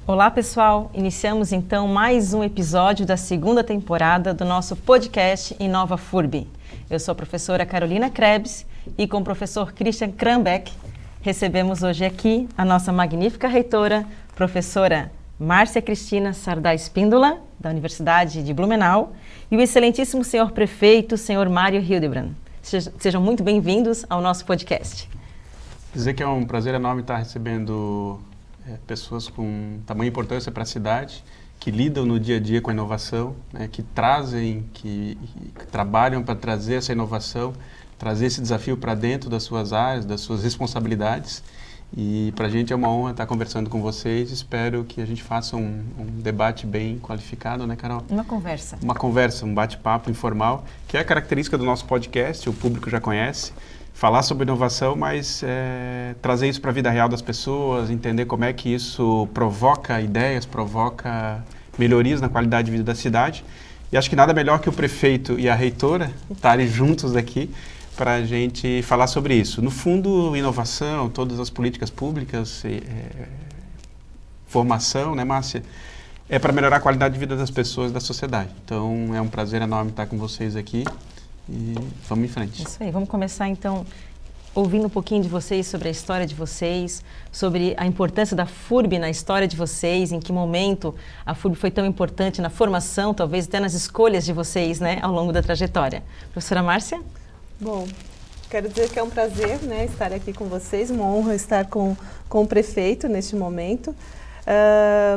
Olá, pessoal! Iniciamos então mais um episódio da segunda temporada do nosso podcast Inova FURB. Eu sou a professora Carolina Krebs e com o professor Christian Krambeck recebemos hoje aqui a nossa magnífica reitora, professora Márcia Cristina Sardá Espíndola, da Universidade de Blumenau, e o excelentíssimo senhor prefeito, senhor Mário Hildebrand. Sejam muito bem-vindos ao nosso podcast. Dizer que é um prazer enorme estar recebendo pessoas com tamanha importância para a cidade, que lidam no dia a dia com a inovação, né, que trazem, que trabalham para trazer essa inovação, trazer esse desafio para dentro das suas áreas, das suas responsabilidades. E para a gente é uma honra estar conversando com vocês. Espero que a gente faça um debate bem qualificado, né, Carol? Uma conversa. Uma conversa, um bate-papo informal, que é a característica do nosso podcast, o público já conhece. Falar sobre inovação, mas trazer isso para a vida real das pessoas, entender como é que isso provoca ideias, provoca melhorias na qualidade de vida da cidade. E acho que nada melhor que o prefeito e a reitora estarem juntos aqui para a gente falar sobre isso. No fundo, inovação, todas as políticas públicas, formação, né, Márcia? É para melhorar a qualidade de vida das pessoas e da sociedade. Então, é um prazer enorme estar com vocês aqui e vamos em frente. Isso aí, vamos começar então ouvindo um pouquinho de vocês, sobre a história de vocês, sobre a importância da FURB na história de vocês, em que momento a FURB foi tão importante na formação, talvez até nas escolhas de vocês, né, ao longo da trajetória. Professora Márcia? Bom, quero dizer que é um prazer, né, estar aqui com vocês, uma honra estar com o prefeito neste momento.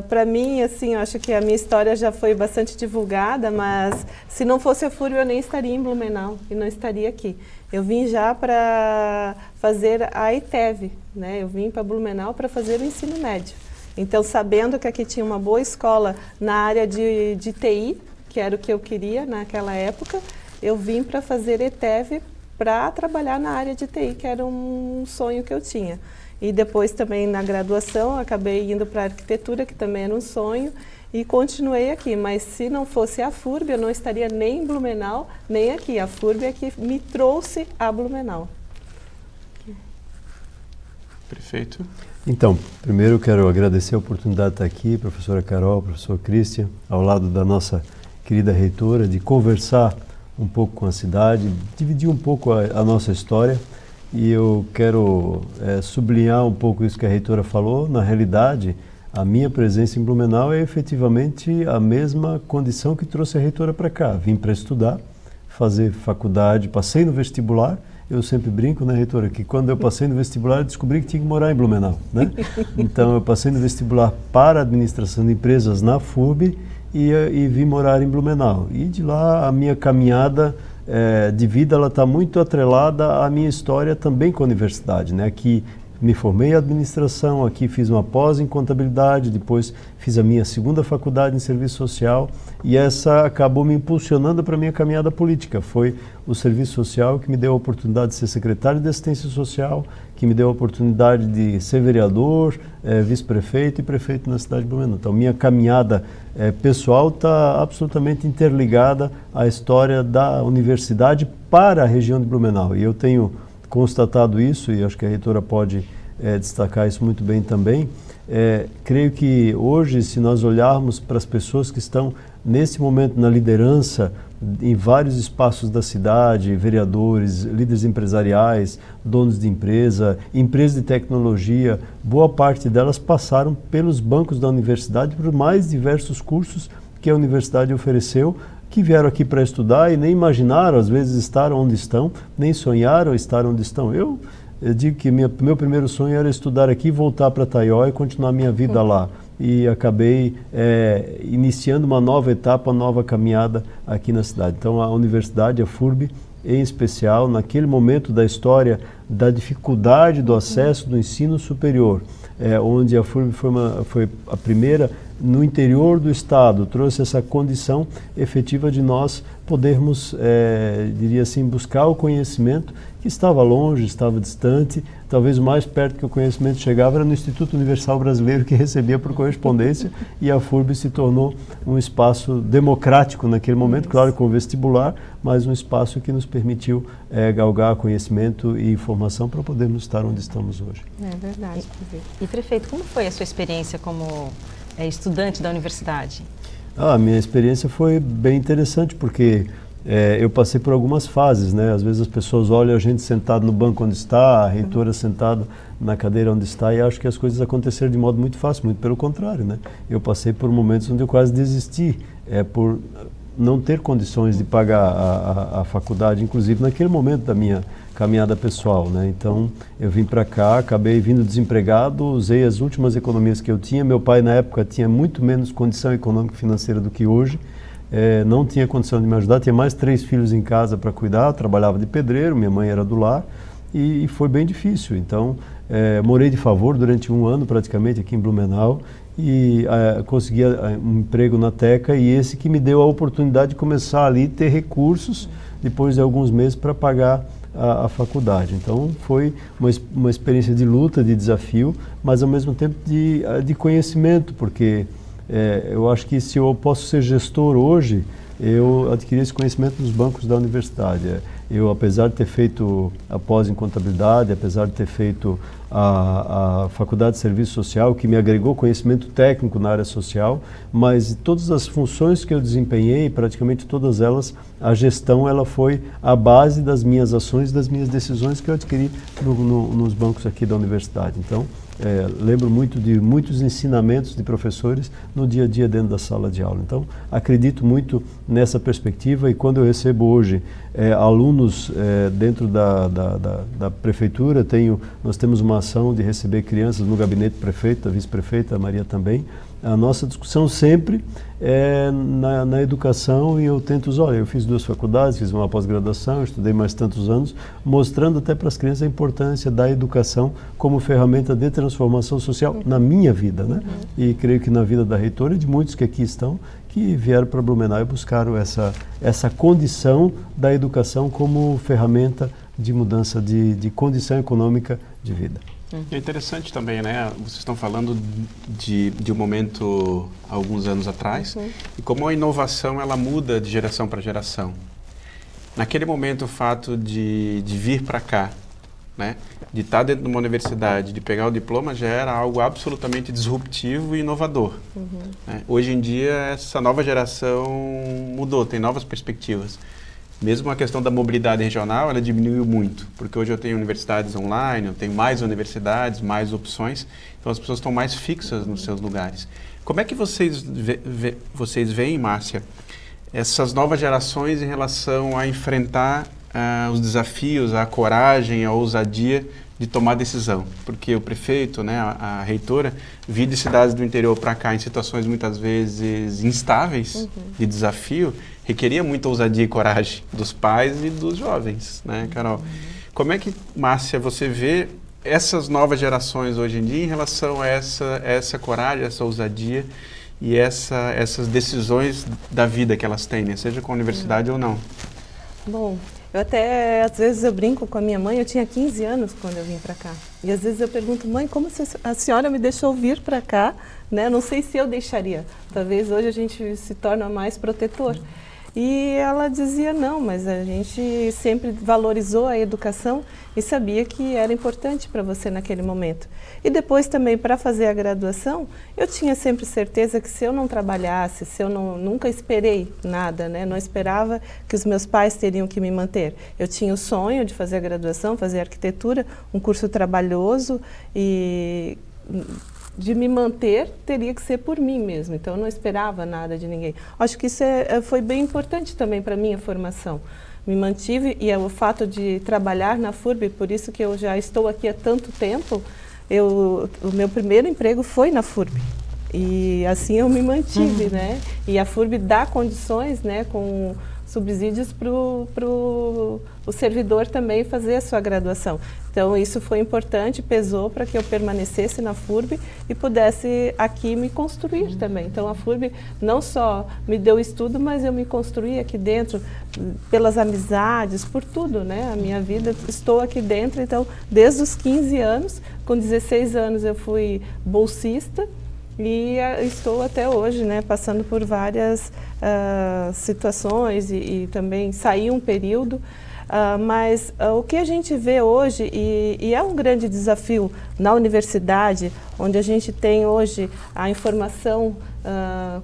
Para mim, assim, eu acho que a minha história já foi bastante divulgada, mas se não fosse a FURB eu nem estaria em Blumenau e não estaria aqui. Eu vim já para fazer a ETEV, né? Eu vim para Blumenau para fazer o ensino médio. Então, sabendo que aqui tinha uma boa escola na área de TI, que era o que eu queria naquela época, eu vim para fazer ETEV para trabalhar na área de TI, que era um sonho que eu tinha. E depois também na graduação acabei indo para a arquitetura, que também era um sonho, e continuei aqui. Mas se não fosse a FURB, eu não estaria nem em Blumenau, nem aqui. A FURB é que me trouxe a Blumenau. Prefeito. Então, primeiro eu quero agradecer a oportunidade de estar aqui, professora Carol, professor Christian, ao lado da nossa querida reitora, de conversar um pouco com a cidade, dividir um pouco a nossa história. E eu quero sublinhar um pouco isso que a reitora falou. Na realidade, a minha presença em Blumenau é efetivamente a mesma condição que trouxe a reitora para cá. Vim para estudar, fazer faculdade, passei no vestibular. Eu sempre brinco, né, reitora, que quando eu passei no vestibular eu descobri que tinha que morar em Blumenau, né? Então eu passei no vestibular para administração de empresas na FURB e vim morar em Blumenau. E de lá a minha caminhada de vida, ela está muito atrelada à minha história também com a universidade, né? Aqui me formei em administração, aqui fiz uma pós em contabilidade, depois fiz a minha segunda faculdade em serviço social e essa acabou me impulsionando para a minha caminhada política. Foi o serviço social que me deu a oportunidade de ser secretário de assistência social, que me deu a oportunidade de ser vereador, vice-prefeito e prefeito na cidade de Blumenau. Então, minha caminhada pessoal está absolutamente interligada à história da universidade para a região de Blumenau. E eu tenho constatado isso, e acho que a reitora pode destacar isso muito bem também. Creio que hoje, se nós olharmos para as pessoas que estão nesse momento na liderança em vários espaços da cidade, vereadores, líderes empresariais, donos de empresa, empresas de tecnologia, boa parte delas passaram pelos bancos da universidade, por mais diversos cursos que a universidade ofereceu, que vieram aqui para estudar e nem imaginaram, às vezes, estar onde estão, nem sonharam estar onde estão. Eu digo que meu primeiro sonho era estudar aqui, voltar para Taió e continuar minha vida lá. E acabei iniciando uma nova etapa, uma nova caminhada aqui na cidade. Então, a universidade, a FURB, em especial, naquele momento da história da dificuldade do acesso do ensino superior, onde a FURB foi a primeira no interior do estado, trouxe essa condição efetiva de nós podermos, diria assim, buscar o conhecimento que estava longe, estava distante. Talvez o mais perto que o conhecimento chegava era no Instituto Universal Brasileiro, que recebia por correspondência, e a FURB se tornou um espaço democrático naquele momento, claro, com o vestibular, mas um espaço que nos permitiu galgar conhecimento e informação para podermos estar onde estamos hoje. É verdade. E prefeito, como foi a sua experiência como estudante da universidade? A minha experiência foi bem interessante, porque eu passei por algumas fases, né? Às vezes as pessoas olham a gente sentado no banco onde está, a reitora sentada na cadeira onde está, e acham que as coisas aconteceram de modo muito fácil, muito pelo contrário, né? Eu passei por momentos onde eu quase desisti, por não ter condições de pagar a faculdade, inclusive naquele momento da minha caminhada pessoal, né? Então, eu vim para cá, acabei vindo desempregado, usei as últimas economias que eu tinha. Meu pai, na época, tinha muito menos condição econômica e financeira do que hoje, não tinha condição de me ajudar, tinha mais 3 filhos em casa para cuidar, trabalhava de pedreiro, minha mãe era do lar, e foi bem difícil. Então, morei de favor durante 1 ano, praticamente, aqui em Blumenau, e consegui um emprego na Teca, e esse que me deu a oportunidade de começar ali, ter recursos, depois de alguns meses, para pagar a faculdade. Então foi uma experiência de luta, de desafio, mas ao mesmo tempo de conhecimento, porque eu acho que se eu posso ser gestor hoje, eu adquiri esse conhecimento nos bancos da universidade. Eu, apesar de ter feito a pós em contabilidade, apesar de ter feito a faculdade de serviço social, que me agregou conhecimento técnico na área social, mas todas as funções que eu desempenhei, praticamente todas elas, a gestão ela foi a base das minhas ações, das minhas decisões que eu adquiri nos bancos aqui da universidade. Então, lembro muito de muitos ensinamentos de professores no dia a dia dentro da sala de aula. Então, acredito muito nessa perspectiva, e quando eu recebo hoje alunos dentro da prefeitura, nós temos uma ação de receber crianças no gabinete do prefeito, da vice-prefeita, a Maria também. A nossa discussão sempre é na educação, e eu tento olha, eu fiz 2 faculdades, fiz uma pós-graduação, estudei mais tantos anos, mostrando até para as crianças a importância da educação como ferramenta de transformação social na minha vida, né? E creio que na vida da reitora e de muitos que aqui estão, que vieram para Blumenau e buscaram essa condição da educação como ferramenta de mudança de condição econômica de vida. É interessante também, né? Vocês estão falando de um momento há alguns anos atrás, e como a inovação ela muda de geração para geração. Naquele momento, o fato de vir para cá, né? De estar dentro de uma universidade, de pegar o diploma, já era algo absolutamente disruptivo e inovador. Né? Hoje em dia, essa nova geração mudou, tem novas perspectivas. Mesmo a questão da mobilidade regional, ela diminuiu muito, porque hoje eu tenho universidades online, eu tenho mais universidades, mais opções, então as pessoas estão mais fixas nos seus lugares. Como é que vocês veem, Márcia, essas novas gerações em relação a enfrentar os desafios, a coragem, a ousadia de tomar decisão? Porque o prefeito, né, a reitora, vir de cidades do interior para cá em situações muitas vezes instáveis, de desafio, requeria muita ousadia e coragem dos pais e dos jovens, né, Carol? Como é que, Márcia, você vê essas novas gerações hoje em dia em relação a essa coragem, essa ousadia e essas decisões da vida que elas têm, né, seja com a universidade ou não? Bom, eu até, às vezes eu brinco com a minha mãe, eu tinha 15 anos quando eu vim para cá. E às vezes eu pergunto, mãe, como a senhora me deixou vir para cá, né? Não sei se eu deixaria. Talvez hoje a gente se torna mais protetor. E ela dizia, não, mas a gente sempre valorizou a educação e sabia que era importante para você naquele momento. E depois também, para fazer a graduação, eu tinha sempre certeza que se eu não trabalhasse, se eu nunca esperei nada, né? Não esperava que os meus pais teriam que me manter. Eu tinha o sonho de fazer a graduação, fazer arquitetura, um curso trabalhoso, e de me manter teria que ser por mim mesmo, então eu não esperava nada de ninguém. Acho que isso foi bem importante também para a minha formação. Me mantive, e o fato de trabalhar na FURB, por isso que eu já estou aqui há tanto tempo, o meu primeiro emprego foi na FURB. E assim eu me mantive, né? E a FURB dá condições, né, com subsídios para o servidor também fazer a sua graduação. Então, isso foi importante, pesou para que eu permanecesse na FURB e pudesse aqui me construir também. Então, a FURB não só me deu estudo, mas eu me construí aqui dentro pelas amizades, por tudo, né? A minha vida, estou aqui dentro, então, desde os 15 anos, com 16 anos eu fui bolsista, e estou até hoje, né, passando por várias situações e também saí um período. Mas o que a gente vê hoje, e é um grande desafio na universidade, onde a gente tem hoje a informação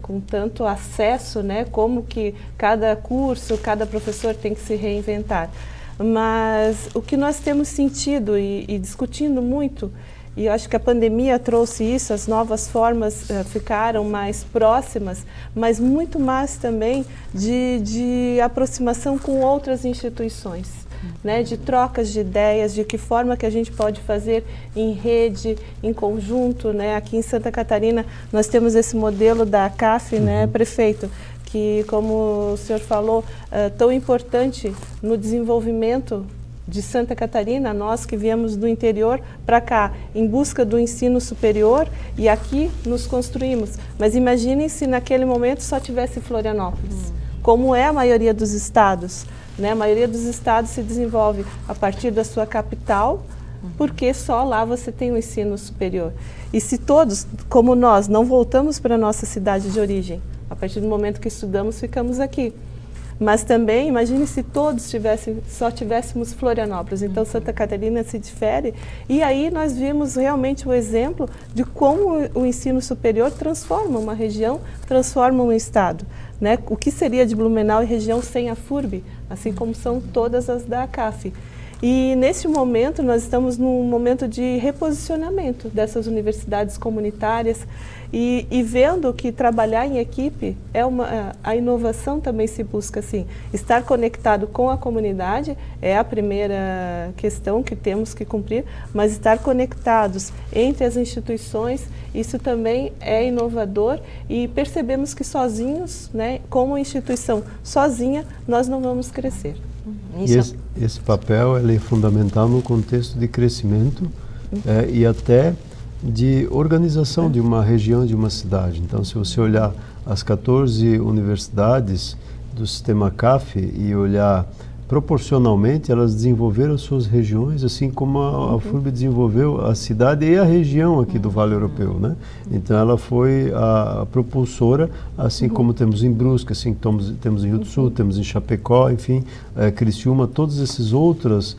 com tanto acesso, né, como que cada curso, cada professor tem que se reinventar. Mas o que nós temos sentido e discutindo muito, e eu acho que a pandemia trouxe isso, as novas formas ficaram mais próximas, mas muito mais também de aproximação com outras instituições, né, de trocas de ideias, de que forma que a gente pode fazer em rede, em conjunto, né. Aqui em Santa Catarina nós temos esse modelo da CAF, né, prefeito, que, como o senhor falou, tão importante no desenvolvimento de Santa Catarina, nós que viemos do interior para cá, em busca do ensino superior, e aqui nos construímos. Mas imaginem se naquele momento só tivesse Florianópolis, como é a maioria dos estados, né? A maioria dos estados se desenvolve a partir da sua capital, porque só lá você tem o ensino superior. E se todos, como nós, não voltamos para a nossa cidade de origem, a partir do momento que estudamos, ficamos aqui. Mas também, imagine se todos só tivéssemos Florianópolis. Então, Santa Catarina se difere. E aí nós vimos realmente o exemplo de como o ensino superior transforma uma região, transforma um estado, né? O que seria de Blumenau e região sem a FURB, assim como são todas as da CAF. E nesse momento nós estamos num momento de reposicionamento dessas universidades comunitárias e vendo que trabalhar em equipe a inovação também se busca assim. Estar conectado com a comunidade é a primeira questão que temos que cumprir, mas estar conectados entre as instituições, isso também é inovador e percebemos que sozinhos, né, como instituição sozinha, nós não vamos crescer. E esse papel ele é fundamental no contexto de crescimento e até de organização de uma região, de uma cidade. Então, se você olhar as 14 universidades do sistema CAF e olhar proporcionalmente, elas desenvolveram suas regiões, assim como a FURB desenvolveu a cidade e a região aqui do Vale Europeu, né? Então, ela foi a propulsora, assim como temos em Brusque, assim como temos em Rio do Sul, temos em Chapecó, enfim, Criciúma, todas essas outras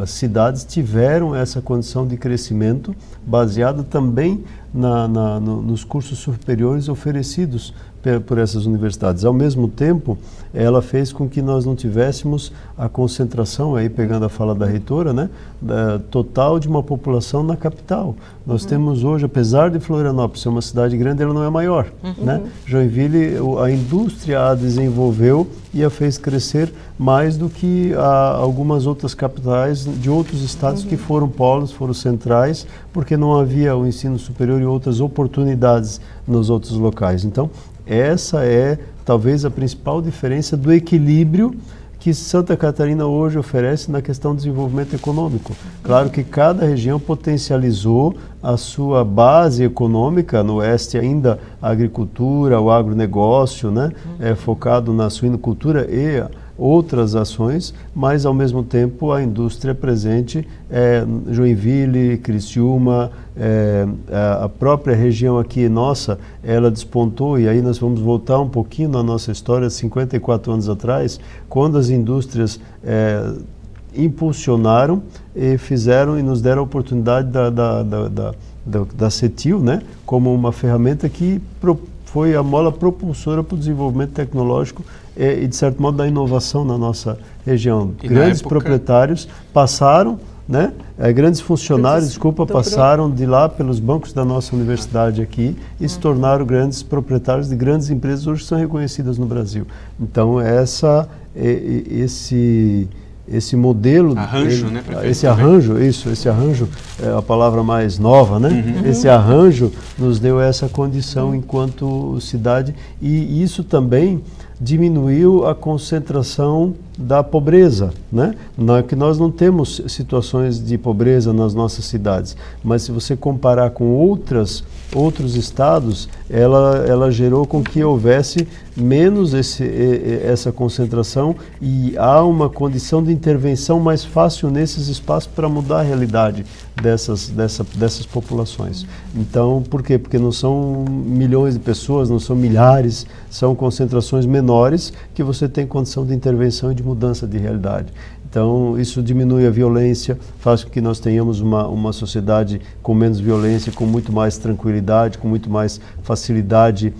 cidades tiveram essa condição de crescimento baseada também nos cursos superiores oferecidos por essas universidades. Ao mesmo tempo, ela fez com que nós não tivéssemos a concentração, aí pegando a fala da reitora, né, total de uma população na capital. Nós temos hoje, apesar de Florianópolis ser uma cidade grande, ela não é maior, né? Joinville, a indústria a desenvolveu e a fez crescer mais do que algumas outras capitais de outros estados que foram polos, foram centrais, porque não havia o ensino superior e outras oportunidades nos outros locais. Então, essa é talvez a principal diferença do equilíbrio que Santa Catarina hoje oferece na questão do desenvolvimento econômico. Claro que cada região potencializou a sua base econômica, no oeste ainda a agricultura, o agronegócio, né, focado na suinocultura e outras ações, mas ao mesmo tempo a indústria presente, Joinville, Criciúma, a própria região aqui nossa, ela despontou, e aí nós vamos voltar um pouquinho na nossa história, 54 anos atrás, quando as indústrias impulsionaram e fizeram e nos deram a oportunidade da CETIL, né, como uma ferramenta que foi a mola propulsora para o desenvolvimento tecnológico e, de certo modo, da inovação na nossa região. E grandes proprietários passaram, né, grandes funcionários, passaram de lá pelos bancos da nossa universidade aqui e se tornaram grandes proprietários de grandes empresas hoje que são reconhecidas no Brasil. Então, esse modelo, né, esse arranjo é a palavra mais nova, né? Esse arranjo nos deu essa condição enquanto cidade, e isso também diminuiu a concentração da pobreza, né? Que nós não temos situações de pobreza nas nossas cidades, mas se você comparar com outros estados, ela gerou com que houvesse menos essa concentração, e há uma condição de intervenção mais fácil nesses espaços para mudar a realidade dessas populações. Então, por quê? Porque não são milhões de pessoas, não são milhares, são concentrações menores que você tem condição de intervenção e de de mudança de realidade. Então, isso diminui a violência, faz com que nós tenhamos uma sociedade com menos violência, com muito mais tranquilidade, com muito mais facilidade.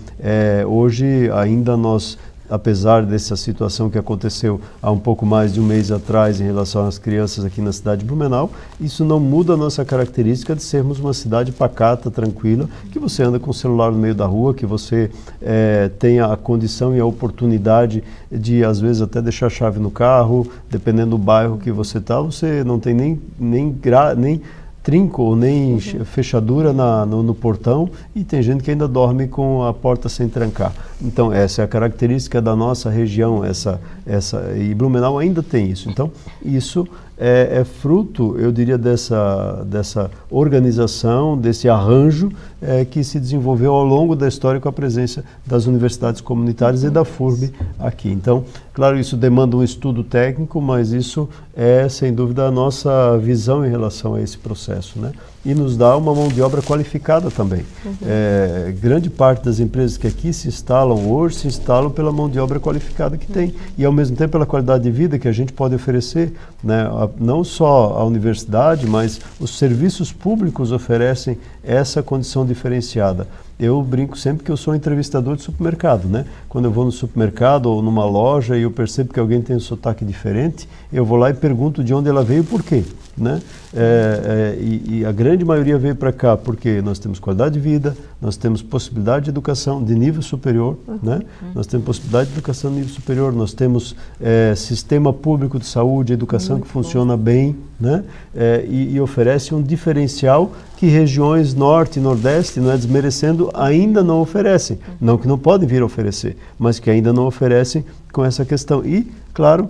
Hoje, ainda nós, apesar dessa situação que aconteceu há um pouco mais de um mês atrás em relação às crianças aqui na cidade de Blumenau, isso não muda a nossa característica de sermos uma cidade pacata, tranquila, que você anda com o celular no meio da rua, que você tenha a condição e a oportunidade de, às vezes, até deixar a chave no carro, dependendo do bairro que você está, você não tem nem trinco ou nem fechadura no portão, e tem gente que ainda dorme com a porta sem trancar. Então, essa é a característica da nossa região, e Blumenau ainda tem isso. Então, isso é fruto, eu diria, dessa organização, desse arranjo que se desenvolveu ao longo da história com a presença das universidades comunitárias e da FURB aqui. Então, claro, isso demanda um estudo técnico, mas isso é, sem dúvida, a nossa visão em relação a esse processo, né? E nos dá uma mão de obra qualificada também. Grande parte das empresas que aqui se instalam hoje, se instalam pela mão de obra qualificada que tem, e ao mesmo tempo pela qualidade de vida que a gente pode oferecer, né? Não só a universidade, mas os serviços públicos oferecem essa condição diferenciada. Eu brinco sempre que eu sou entrevistador de supermercado, né? Quando eu vou no supermercado ou numa loja e eu percebo que alguém tem um sotaque diferente, eu vou lá e pergunto de onde ela veio e por quê, né? E a grande maioria veio para cá porque nós temos qualidade de vida, nós temos possibilidade de educação de nível superior, né? Nós temos possibilidade de educação de nível superior, nós temos sistema público de saúde, educação que funciona bem, né? E oferece um diferencial que regiões norte e nordeste, não é desmerecendo, ainda não oferecem. Não que não podem vir a oferecer, mas que ainda não oferecem com essa questão. E, claro,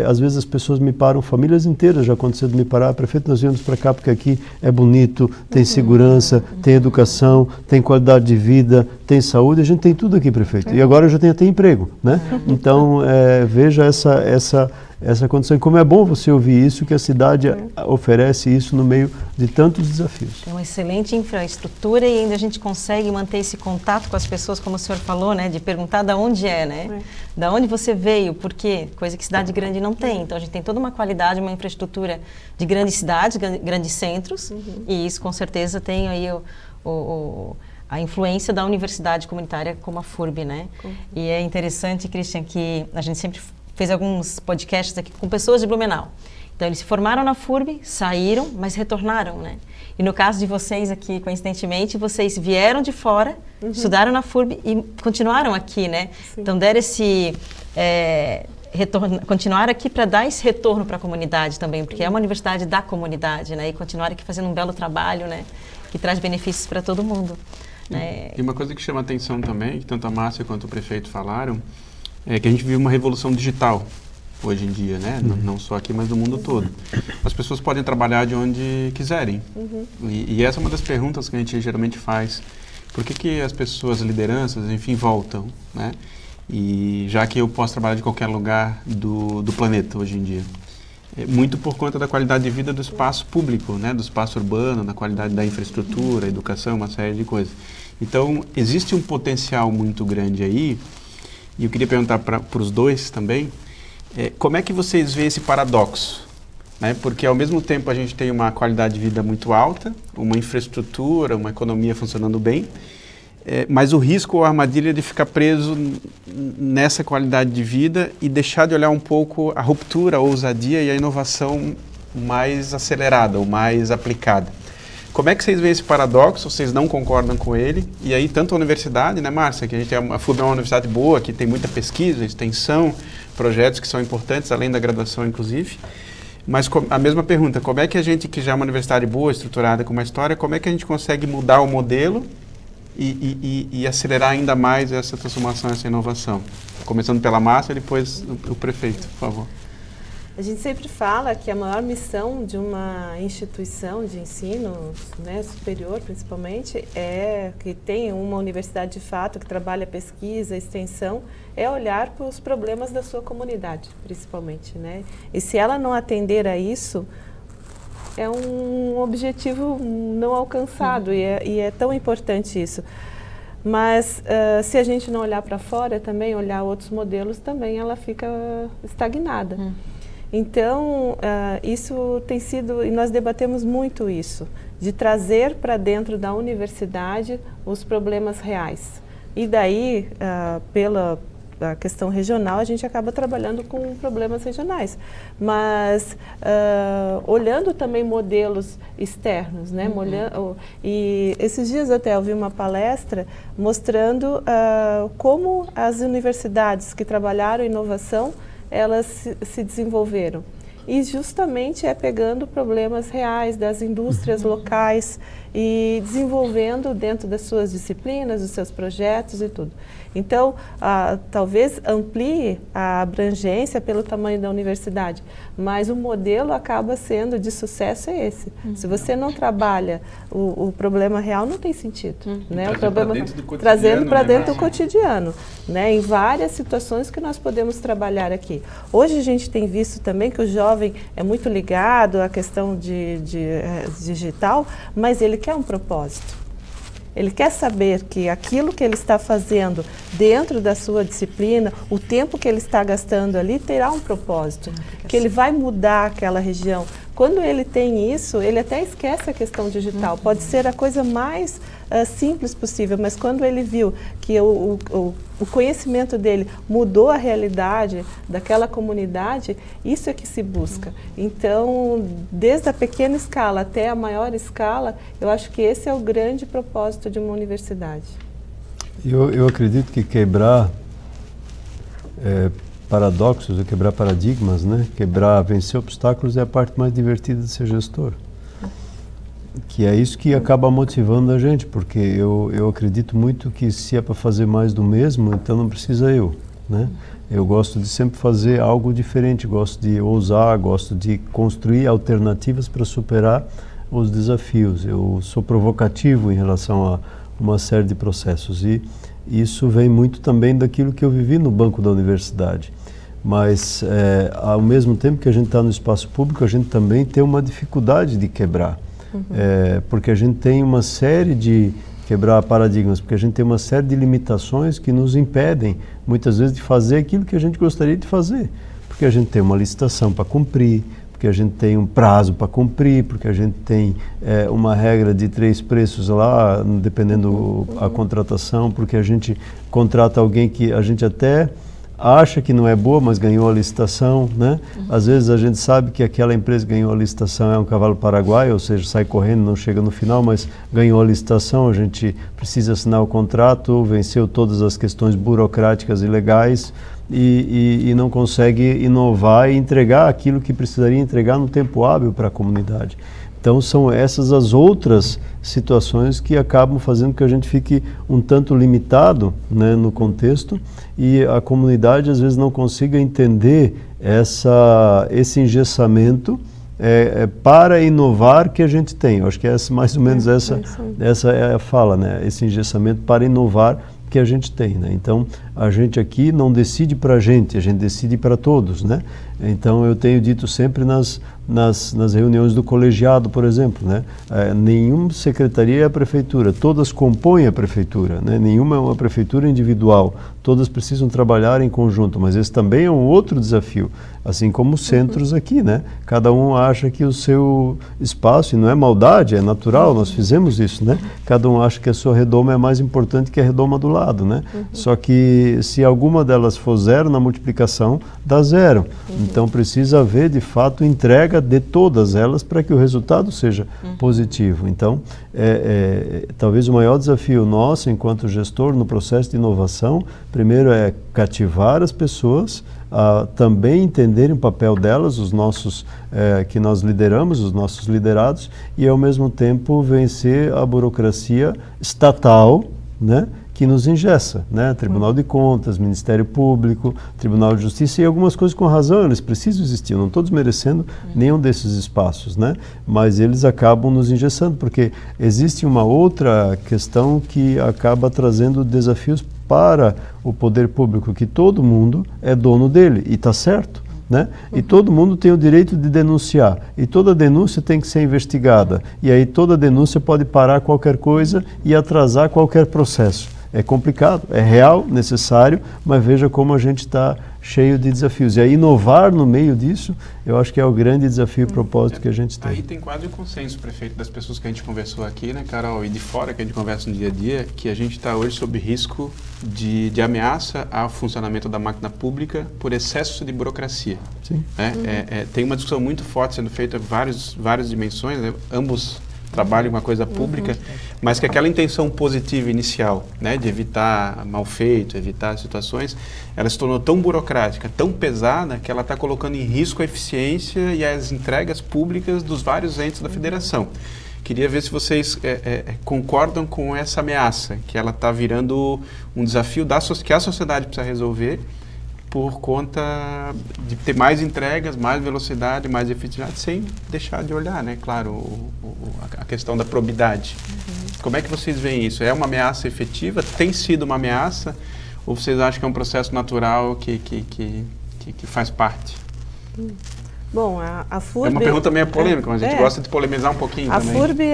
às vezes as pessoas me param, famílias inteiras, já aconteceu de me parar, prefeito, nós viemos para cá porque aqui é bonito, tem segurança, tem educação, tem qualidade de vida, tem saúde, a gente tem tudo aqui, prefeito. E agora eu já tenho até emprego, né? Então, veja essa condição. E como é bom você ouvir isso, que a cidade oferece isso no meio de tantos desafios. É uma excelente infraestrutura e ainda a gente consegue manter esse contato com as pessoas, como o senhor falou, né? De perguntar de onde né? Da onde você veio, por quê? Coisa que cidade grande não tem. Então a gente tem toda uma qualidade, uma infraestrutura de grandes cidades, grandes centros, e isso com certeza tem aí a influência da universidade comunitária como a FURB, né? E é interessante, Christian, que a gente sempre fez alguns podcasts aqui com pessoas de Blumenau. Então, eles se formaram na FURB, saíram, mas retornaram, né? E no caso de vocês aqui, coincidentemente, vocês vieram de fora, estudaram na FURB e continuaram aqui, né? Sim. Então, deram esse retorno, continuaram aqui para dar esse retorno para a comunidade também, porque é uma universidade da comunidade, né? E continuaram aqui fazendo um belo trabalho, né? Que traz benefícios para todo mundo. Né? E uma coisa que chama atenção também, que tanto a Márcia quanto o prefeito falaram, é que a gente vive uma revolução digital hoje em dia, né? Não só aqui, mas no mundo todo. As pessoas podem trabalhar de onde quiserem. E essa é uma das perguntas que a gente geralmente faz. Por que as pessoas, lideranças, enfim, voltam, né? E já que eu posso trabalhar de qualquer lugar do planeta hoje em dia. Muito por conta da qualidade de vida do espaço público, né? Do espaço urbano, da qualidade da infraestrutura, educação, uma série de coisas. Então, existe um potencial muito grande aí. E eu queria perguntar para os dois também, como é que vocês veem esse paradoxo? Né? Porque ao mesmo tempo a gente tem uma qualidade de vida muito alta, uma infraestrutura, uma economia funcionando bem, mas o risco ou a armadilha de ficar preso nessa qualidade de vida e deixar de olhar um pouco a ruptura, a ousadia e a inovação mais acelerada ou mais aplicada. Como é que vocês veem esse paradoxo? Vocês não concordam com ele? E aí, tanto a universidade, né, Márcia, que a FURB é uma universidade boa, que tem muita pesquisa, extensão, projetos que são importantes, além da graduação, inclusive. Mas a mesma pergunta, como é que a gente, que já é uma universidade boa, estruturada, com uma história, como é que a gente consegue mudar o modelo e acelerar ainda mais essa transformação, essa inovação? Começando pela Márcia, depois o prefeito, por favor. A gente sempre fala que a maior missão de uma instituição de ensino, né, superior principalmente, que tem uma universidade de fato, que trabalha pesquisa, extensão, é olhar para os problemas da sua comunidade, principalmente, né? E se ela não atender a isso, é um objetivo não alcançado, e é tão importante isso. mas se a gente não olhar para fora também, olhar outros modelos, também ela fica estagnada. Então, isso tem sido, e nós debatemos muito isso, de trazer para dentro da universidade os problemas reais. E daí, pela questão regional, a gente acaba trabalhando com problemas regionais. Mas, olhando também modelos externos, né? E esses dias até eu vi uma palestra mostrando como as universidades que trabalharam inovação, elas se desenvolveram. E justamente pegando problemas reais das indústrias locais e desenvolvendo dentro das suas disciplinas, dos seus projetos e tudo. Então, talvez amplie a abrangência pelo tamanho da universidade, mas o modelo acaba sendo de sucesso esse. Se você não trabalha o problema real, não tem sentido. Né? O problema trazendo para dentro do cotidiano, né? Em várias situações que nós podemos trabalhar aqui. Hoje a gente tem visto também que o jovem é muito ligado à questão de digital, mas ele quer um propósito. Ele quer saber que aquilo que ele está fazendo dentro da sua disciplina, o tempo que ele está gastando ali, terá um propósito, que ele vai mudar aquela região. Quando ele tem isso, ele até esquece a questão digital. Pode ser a coisa mais simples possível, mas quando ele viu que o conhecimento dele mudou a realidade daquela comunidade, isso é que se busca. Então, desde a pequena escala até a maior escala, eu acho que esse é o grande propósito de uma universidade. Eu acredito que quebrar paradoxos, quebrar paradigmas, né? Vencer obstáculos é a parte mais divertida de ser gestor. Que é isso que acaba motivando a gente, porque eu acredito muito que se é para fazer mais do mesmo, então não precisa eu, né? Eu gosto de sempre fazer algo diferente, gosto de ousar, gosto de construir alternativas para superar os desafios. Eu sou provocativo em relação a uma série de processos e isso vem muito também daquilo que eu vivi no banco da universidade. Mas, ao mesmo tempo que a gente está no espaço público, a gente também tem uma dificuldade de quebrar. Porque a gente tem uma série de quebrar paradigmas, porque a gente tem uma série de limitações que nos impedem, muitas vezes, de fazer aquilo que a gente gostaria de fazer. Porque a gente tem uma licitação para cumprir, porque a gente tem um prazo para cumprir, porque a gente tem uma regra de 3 preços lá, dependendo da contratação, porque a gente contrata alguém que a gente até acha que não é boa, mas ganhou a licitação, né? Às vezes a gente sabe que aquela empresa que ganhou a licitação é um cavalo paraguaio, ou seja, sai correndo, não chega no final, mas ganhou a licitação, a gente precisa assinar o contrato, venceu todas as questões burocráticas e legais e não consegue inovar e entregar aquilo que precisaria entregar no tempo hábil para a comunidade. Então são essas as outras situações que acabam fazendo que a gente fique um tanto limitado, né, no contexto e a comunidade às vezes não consiga entender esse engessamento para inovar que a gente tem. Eu acho que é mais ou menos essa é a fala, né? Esse engessamento para inovar que a gente tem, né? Então a gente aqui não decide para a gente decide para todos, né? Então eu tenho dito sempre nas reuniões do colegiado, por exemplo, né? Nenhuma secretaria é a prefeitura, todas compõem a prefeitura, né? Nenhuma é uma prefeitura individual, todas precisam trabalhar em conjunto, mas esse também é um outro desafio, assim como os centros aqui, né? Cada um acha que o seu espaço, e não é maldade, é natural, nós fizemos isso, né? Cada um acha que a sua redoma é mais importante que a redoma do lado, né? Só que se alguma delas for zero na multiplicação, dá zero. Então precisa haver, de fato, entrega de todas elas para que o resultado seja positivo. Então, talvez o maior desafio nosso, enquanto gestor, no processo de inovação, primeiro é cativar as pessoas, a também entenderem o papel delas, os nossos, que nós lideramos, os nossos liderados, e ao mesmo tempo vencer a burocracia estatal, né? Que nos engessa, né? Tribunal de Contas, Ministério Público, Tribunal de Justiça e algumas coisas com razão, eles precisam existir, eu não estou desmerecendo nenhum desses espaços, né? Mas eles acabam nos engessando, porque existe uma outra questão que acaba trazendo desafios para o poder público, que todo mundo é dono dele, e está certo, né? E todo mundo tem o direito de denunciar, e toda denúncia tem que ser investigada, e aí toda denúncia pode parar qualquer coisa e atrasar qualquer processo. É complicado, é real, necessário, mas veja como a gente está cheio de desafios. E aí inovar no meio disso, eu acho que é o grande desafio e propósito que a gente tem. Aí tem quase um consenso, prefeito, das pessoas que a gente conversou aqui, né, Carol, e de fora que a gente conversa no dia a dia, que a gente está hoje sob risco de ameaça ao funcionamento da máquina pública por excesso de burocracia. Sim. Tem uma discussão muito forte sendo feita em várias dimensões, né, ambos trabalham com a coisa pública, mas que aquela intenção positiva inicial, né, de evitar mal feito, evitar situações, ela se tornou tão burocrática, tão pesada, que ela está colocando em risco a eficiência e as entregas públicas dos vários entes da federação. Queria ver se vocês concordam com essa ameaça, que ela está virando um desafio que a sociedade precisa resolver, por conta de ter mais entregas, mais velocidade, mais efetividade, sem deixar de olhar, né? Claro, a questão da probidade. Como é que vocês veem isso? É uma ameaça efetiva? Tem sido uma ameaça? Ou vocês acham que é um processo natural que faz parte? Bom, a FURB... É uma pergunta meio polêmica, mas a gente gosta de polemizar um pouquinho também. A FURB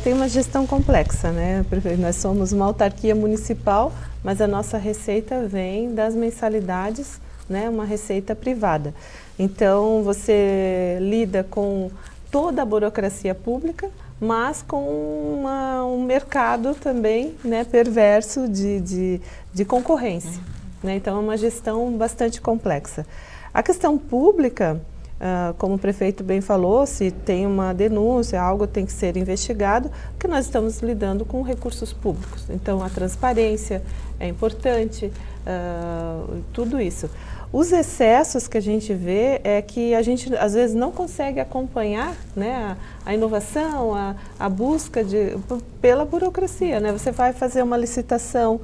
tem uma gestão complexa, né? Nós somos uma autarquia municipal, mas a nossa receita vem das mensalidades, né? Uma receita privada. Então, você lida com toda a burocracia pública, mas com um mercado também, né, perverso de concorrência. Né? Então, é uma gestão bastante complexa. A questão pública... como o prefeito bem falou, se tem uma denúncia, algo tem que ser investigado, porque nós estamos lidando com recursos públicos. Então, a transparência é importante, tudo isso. Os excessos que a gente vê é que a gente, às vezes, não consegue acompanhar, né, a inovação, a busca pela burocracia. Né? Você vai fazer uma licitação,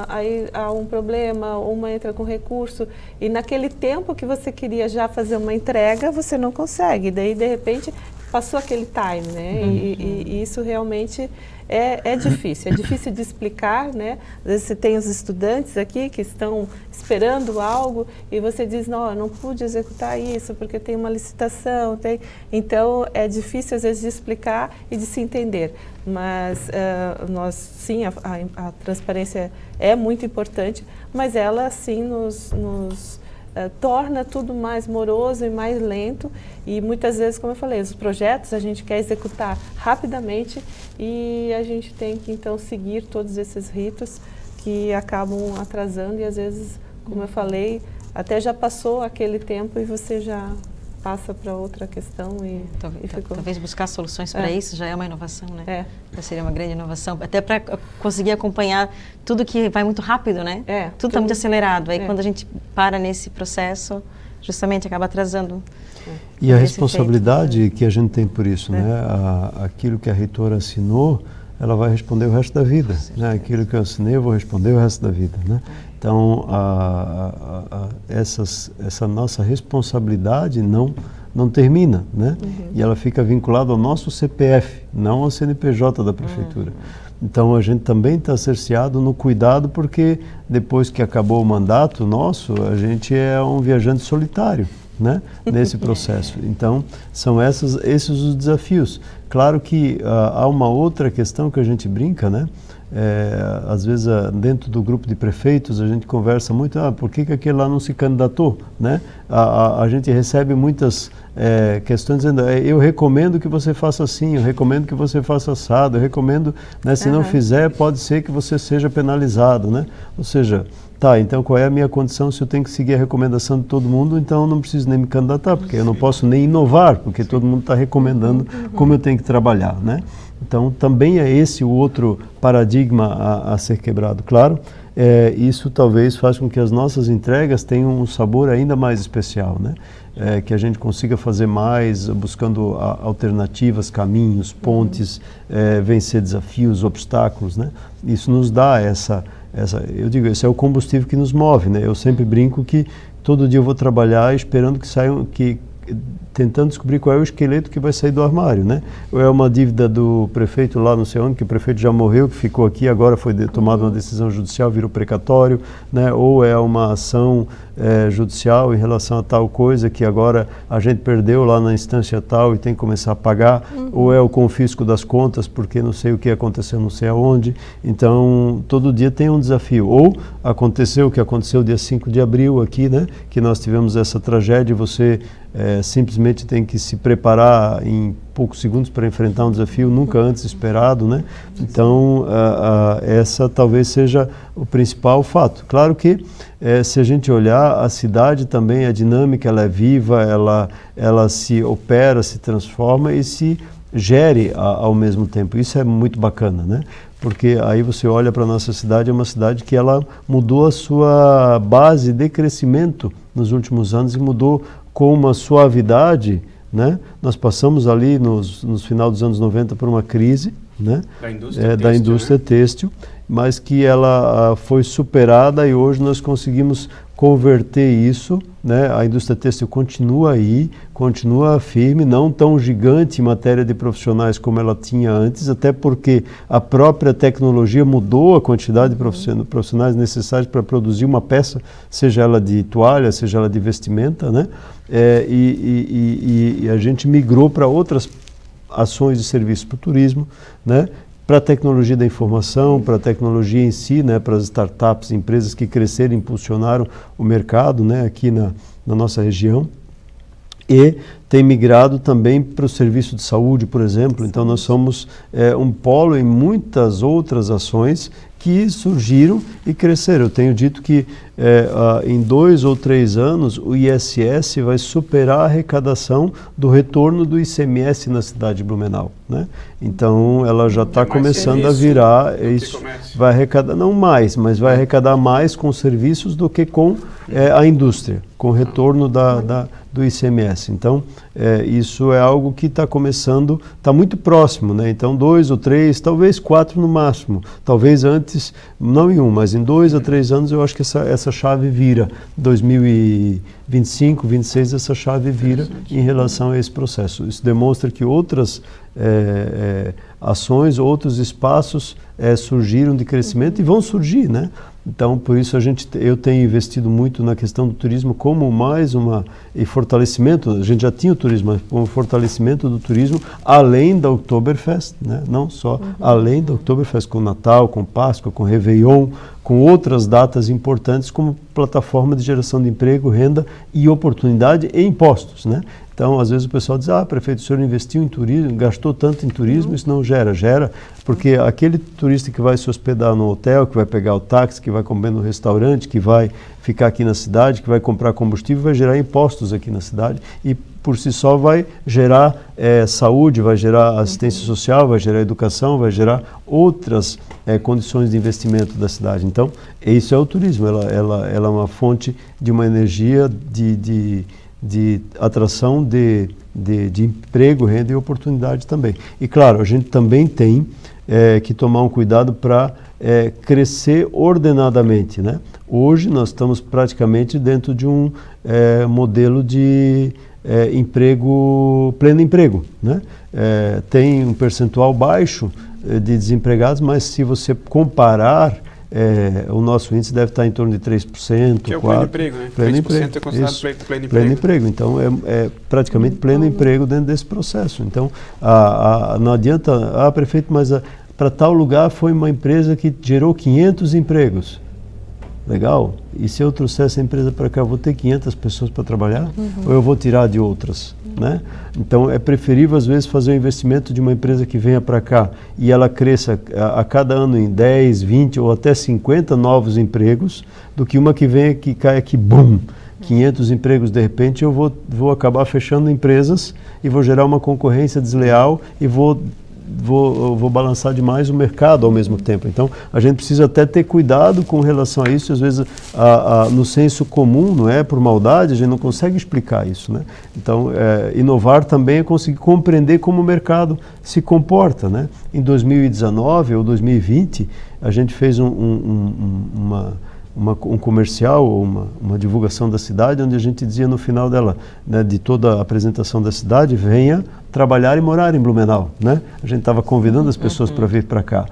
aí há um problema, uma entra com recurso, e naquele tempo que você queria já fazer uma entrega, você não consegue. Daí, de repente, passou aquele time, né? E isso realmente é difícil de explicar, né? Às vezes você tem os estudantes aqui que estão esperando algo e você diz, não, eu não pude executar isso porque tem uma licitação, então é difícil às vezes de explicar e de se entender, mas nós sim, a transparência é muito importante, mas ela sim nos torna tudo mais moroso e mais lento e muitas vezes, como eu falei, os projetos a gente quer executar rapidamente e a gente tem que então seguir todos esses ritos que acabam atrasando e às vezes, como eu falei, até já passou aquele tempo e você já passa para outra questão e ficou... Talvez buscar soluções para isso já é uma inovação, né? Já seria uma grande inovação, até para conseguir acompanhar tudo que vai muito rápido, né? Tudo está muito acelerado, aí quando a gente para nesse processo, justamente acaba atrasando. E a responsabilidade que a gente tem por isso, né? Aquilo que a reitora assinou, ela vai responder o resto da vida, né? Aquilo que eu assinei, eu vou responder o resto da vida, né? Então, essa nossa responsabilidade não termina, né? E ela fica vinculada ao nosso CPF, não ao CNPJ da Prefeitura. Então, a gente também está cerceado no cuidado, porque depois que acabou o mandato nosso, a gente é um viajante solitário, né? Nesse processo. Então, são esses os desafios. Claro que há uma outra questão que a gente brinca, né? Às vezes dentro do grupo de prefeitos a gente conversa muito, por que aquele lá não se candidatou, né? A gente recebe muitas questões dizendo, eu recomendo que você faça assim, eu recomendo que você faça assado, eu recomendo, né, se não fizer pode ser que você seja penalizado, né? Ou seja, tá, então qual é a minha condição se eu tenho que seguir a recomendação de todo mundo, então eu não preciso nem me candidatar, porque eu não posso nem inovar, porque todo mundo está recomendando como eu tenho que trabalhar, né? Então, também é esse o outro paradigma a ser quebrado. Claro, isso talvez faça com que as nossas entregas tenham um sabor ainda mais especial, né? Que a gente consiga fazer mais, buscando alternativas, caminhos, pontes, vencer desafios, obstáculos, né? Isso nos dá eu digo, esse é o combustível que nos move, né? Eu sempre brinco que todo dia eu vou trabalhar esperando que tentando descobrir qual é o esqueleto que vai sair do armário, né? Ou é uma dívida do prefeito lá não sei onde, que o prefeito já morreu, que ficou aqui, agora foi tomada uma decisão judicial, virou precatório, né? Ou é uma ação judicial em relação a tal coisa que agora a gente perdeu lá na instância tal e tem que começar a pagar, ou é o confisco das contas porque não sei o que aconteceu, não sei aonde. Então, todo dia tem um desafio. Ou aconteceu o que aconteceu dia 5 de abril aqui, né? Que nós tivemos essa tragédia e você simplesmente tem que se preparar em poucos segundos para enfrentar um desafio nunca antes esperado, né? Então, essa talvez seja o principal fato. Claro que, se a gente olhar, a cidade também é dinâmica, ela é viva, ela se opera, se transforma e se gere ao mesmo tempo. Isso é muito bacana, né? Porque aí você olha para a nossa cidade, é uma cidade que ela mudou a sua base de crescimento nos últimos anos e mudou com uma suavidade, né? Nós passamos ali nos final dos anos 90 por uma crise, né? Da indústria têxtil, mas que ela foi superada e hoje nós conseguimos converter isso, né? A indústria têxtil continua aí, continua firme, não tão gigante em matéria de profissionais como ela tinha antes, até porque a própria tecnologia mudou a quantidade de profissionais necessários para produzir uma peça, seja ela de toalha, seja ela de vestimenta, né? E a gente migrou para outras ações de serviço para o turismo, né? Para a tecnologia da informação, para a tecnologia em si, né? Para as startups, empresas que cresceram e impulsionaram o mercado, né? Aqui na nossa região. E tem migrado também para o serviço de saúde, por exemplo. Então, nós somos um polo em muitas outras ações que surgiram e cresceram. Eu tenho dito que em 2 ou 3 anos o ISS vai superar a arrecadação do retorno do ICMS na cidade de Blumenau, né? Então ela já está começando a virar isso, vai arrecadar não mais, mas vai arrecadar mais com serviços do que com a indústria, com o retorno do ICMS. Então isso é algo que está começando, está muito próximo, né? Então 2 ou 3, talvez 4 no máximo, talvez antes, não em 1, mas em 2 a 3 anos eu acho que essa chave vira. 2025, 26 essa chave vira em relação a esse processo. Isso demonstra que outras ações, outros espaços surgiram de crescimento e vão surgir, né? Então, por isso eu tenho investido muito na questão do turismo como mais e fortalecimento. A gente já tinha o turismo, mas como fortalecimento do turismo além da Oktoberfest, né? Não só além da Oktoberfest, com Natal, com Páscoa, com Réveillon, com outras datas importantes como plataforma de geração de emprego, renda e oportunidade e impostos, né? Então, às vezes o pessoal diz, prefeito, o senhor investiu em turismo, gastou tanto em turismo, isso não gera, porque aquele turista que vai se hospedar no hotel, que vai pegar o táxi, que vai comer no restaurante, que vai ficar aqui na cidade, que vai comprar combustível, vai gerar impostos aqui na cidade e por si só vai gerar saúde, vai gerar assistência social, vai gerar educação, vai gerar outras condições de investimento da cidade. Então, isso é o turismo, ela é uma fonte de uma energia de atração de emprego, renda e oportunidade também. E claro, a gente também tem que tomar um cuidado para crescer ordenadamente, né? Hoje nós estamos praticamente dentro de um modelo de pleno emprego, né? Tem um percentual baixo de desempregados, mas se você comparar o nosso índice deve estar em torno de 3%. Que é o pleno emprego, né? Pleno 3% emprego. É considerado pleno emprego. Pleno emprego. Então, é praticamente pleno emprego dentro desse processo. Então, não adianta, prefeito, mas para tal lugar foi uma empresa que gerou 500 empregos. Legal. E se eu trouxer essa empresa para cá, eu vou ter 500 pessoas para trabalhar? Ou eu vou tirar de outras? Né? Então, é preferível, às vezes, fazer um investimento de uma empresa que venha para cá e ela cresça a cada ano em 10, 20 ou até 50 novos empregos, do que uma que venha que caia aqui, bum, 500 empregos de repente, eu vou acabar fechando empresas e vou gerar uma concorrência desleal e vou balançar demais o mercado ao mesmo tempo. Então, a gente precisa até ter cuidado com relação a isso. Às vezes, no senso comum, não é por maldade, a gente não consegue explicar isso, né? Então, inovar também é conseguir compreender como o mercado se comporta, né? Em 2019 ou 2020, a gente fez um comercial, uma divulgação da cidade, onde a gente dizia no final dela, né, de toda a apresentação da cidade, venha trabalhar e morar em Blumenau, né? A gente estava convidando as pessoas para vir para cá.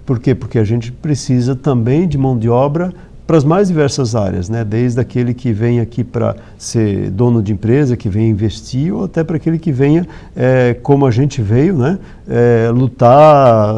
Por quê? Porque a gente precisa também de mão de obra para as mais diversas áreas, né? Desde aquele que vem aqui para ser dono de empresa, que vem investir, ou até para aquele que venha, como a gente veio, né? Lutar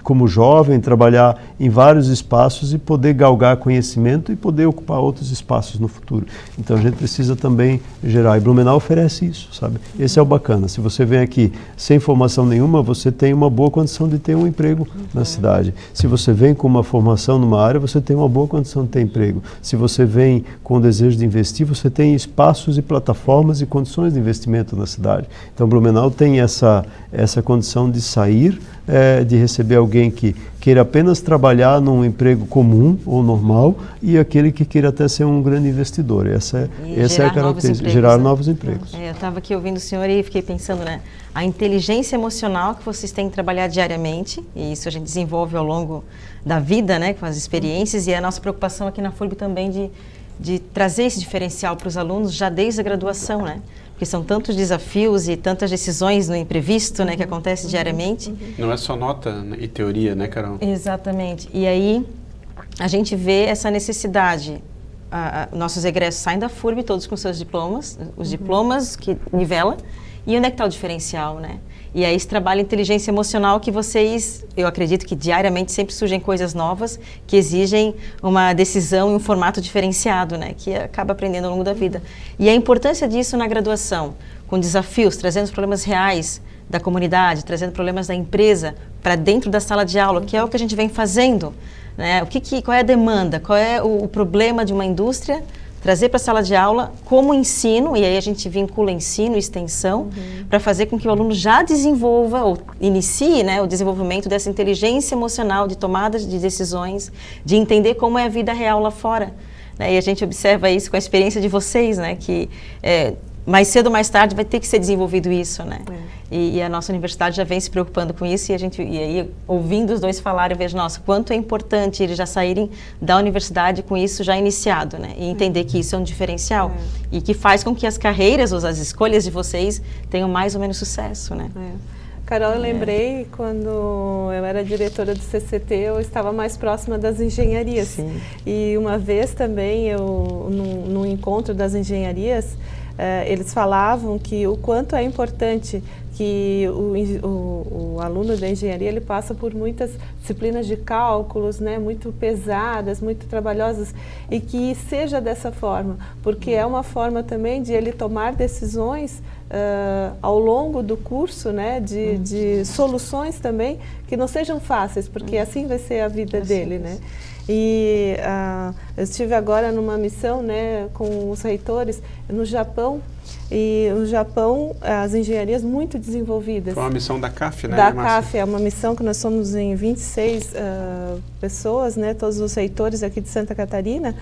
como jovem, trabalhar em vários espaços e poder galgar conhecimento e poder ocupar outros espaços no futuro. Então a gente precisa também gerar, e Blumenau oferece isso, sabe? Esse é o bacana. Se você vem aqui sem formação nenhuma, você tem uma boa condição de ter um emprego na cidade. Se você vem com uma formação numa área, você tem uma boa condição de ter emprego. Se você vem com o desejo de investir, você tem espaços e plataformas e condições de investimento na cidade. Então Blumenau tem essa condição de sair, de receber alguém que queira apenas trabalhar num emprego comum ou normal e aquele que queira até ser um grande investidor. Essa é a característica, gerar novos empregos. Eu estava aqui ouvindo o senhor e fiquei pensando, né, a inteligência emocional que vocês têm que trabalhar diariamente, e isso a gente desenvolve ao longo da vida, né, com as experiências, e a nossa preocupação aqui na FURB também de trazer esse diferencial para os alunos já desde a graduação, né? Porque são tantos desafios e tantas decisões no imprevisto, né, que acontece diariamente. Não é só nota e teoria, né, Carol? Exatamente. E aí a gente vê essa necessidade. Nossos egressos saem da FURB, todos com seus diplomas, os diplomas que nivela. E onde é que está o diferencial, né? E aí esse trabalho de inteligência emocional que vocês, eu acredito que diariamente sempre surgem coisas novas que exigem uma decisão em um formato diferenciado, né? Que acaba aprendendo ao longo da vida. E a importância disso na graduação, com desafios, trazendo os problemas reais da comunidade, trazendo problemas da empresa para dentro da sala de aula, que é o que a gente vem fazendo, né? Qual é a demanda, qual é o problema de uma indústria, trazer para a sala de aula como ensino, e aí a gente vincula ensino e extensão, para fazer com que o aluno já desenvolva, ou inicie, né, o desenvolvimento dessa inteligência emocional de tomadas de decisões, de entender como é a vida real lá fora. Né? E a gente observa isso com a experiência de vocês, né, que mais cedo ou mais tarde vai ter que ser desenvolvido isso, né? E a nossa universidade já vem se preocupando com isso, e aí, ouvindo os dois falarem, eu vejo, nossa, quanto é importante eles já saírem da universidade com isso já iniciado, né? E entender que isso é um diferencial e que faz com que as carreiras ou as escolhas de vocês tenham mais ou menos sucesso, né? Carol, eu lembrei quando eu era diretora do CCT, eu estava mais próxima das engenharias. Sim. E uma vez também, num encontro das engenharias, eles falavam que o quanto é importante que o aluno da engenharia ele passa por muitas disciplinas de cálculos, né, muito pesadas, muito trabalhosas, e que seja dessa forma, porque é uma forma também de ele tomar decisões ao longo do curso, né, de soluções também que não sejam fáceis, porque assim vai ser a vida dele, né? E eu estive agora numa missão, né, com os reitores no Japão, e no Japão as engenharias muito desenvolvidas. Foi uma missão da CAF, né? Da CAF, é uma missão que nós somos em 26 pessoas, né, todos os reitores aqui de Santa Catarina.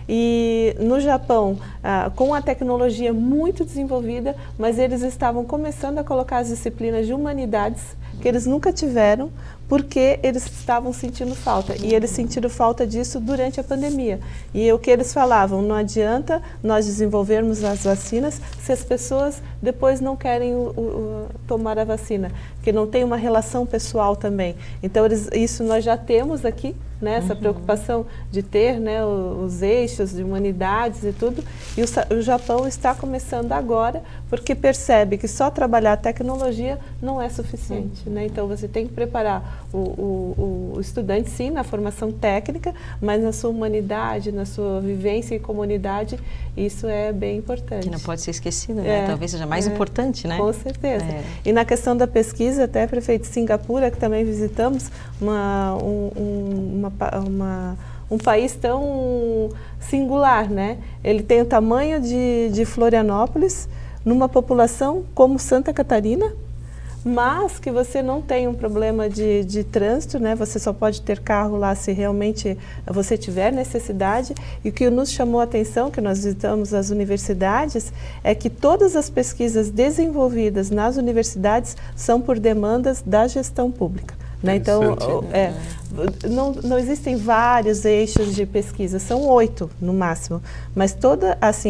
E no Japão, com a tecnologia muito desenvolvida, mas eles estavam começando a colocar as disciplinas de humanidades que eles nunca tiveram, porque eles estavam sentindo falta. E eles sentiram falta disso durante a pandemia. E o que eles falavam, não adianta nós desenvolvermos as vacinas se as pessoas depois não querem tomar a vacina, que não tem uma relação pessoal também. Então, isso nós já temos aqui, né, essa preocupação de ter, né, os eixos de humanidades e tudo. E o Japão está começando agora, porque percebe que só trabalhar a tecnologia não é suficiente. Né? Então, você tem que preparar o estudante, sim, na formação técnica, mas na sua humanidade, na sua vivência em comunidade, isso é bem importante. Que não pode ser esquecido, né? Talvez seja mais importante, né? Com certeza. E na questão da pesquisa, até prefeito de Singapura, que também visitamos, um país tão singular, né? Ele tem o tamanho de Florianópolis, numa população como Santa Catarina, mas que você não tem um problema de trânsito, né? Você só pode ter carro lá se realmente você tiver necessidade. E o que nos chamou a atenção, que nós visitamos as universidades, é que todas as pesquisas desenvolvidas nas universidades são por demandas da gestão pública. né? Então, não existem vários eixos de pesquisa, são 8 no máximo, mas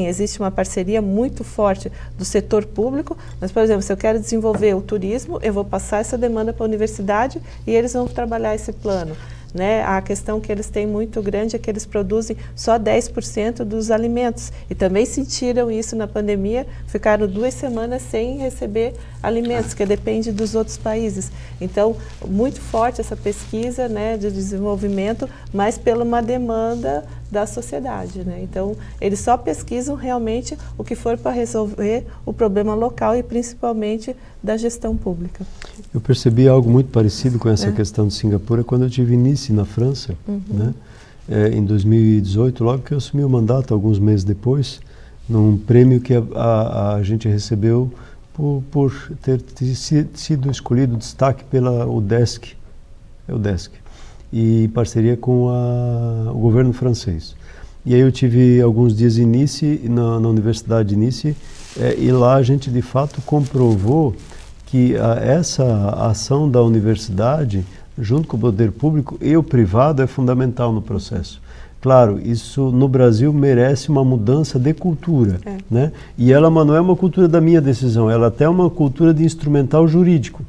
existe uma parceria muito forte do setor público, mas, por exemplo, se eu quero desenvolver o turismo, eu vou passar essa demanda para a universidade e eles vão trabalhar esse plano. Né? A questão que eles têm muito grande é que eles produzem só 10% dos alimentos e também sentiram isso na pandemia, ficaram 2 semanas sem receber alimentos, que depende dos outros países. Então, muito forte essa pesquisa, né, de desenvolvimento, mas pela uma demanda da sociedade, né? Então, eles só pesquisam realmente o que for para resolver o problema local e principalmente da gestão pública. Eu percebi algo muito parecido com essa questão de Singapura quando eu tive início na França, né? Em 2018, logo que eu assumi o mandato, alguns meses depois, num prêmio que a gente recebeu por ter sido escolhido destaque pela UDESC, e em parceria com o governo francês. E aí eu tive alguns dias em Nice, na Universidade de Nice, e lá a gente de fato comprovou que essa ação da universidade, junto com o poder público e o privado, é fundamental no processo. Claro, isso no Brasil merece uma mudança de cultura, né? E ela não é uma cultura da minha decisão, ela até é uma cultura de instrumental jurídico.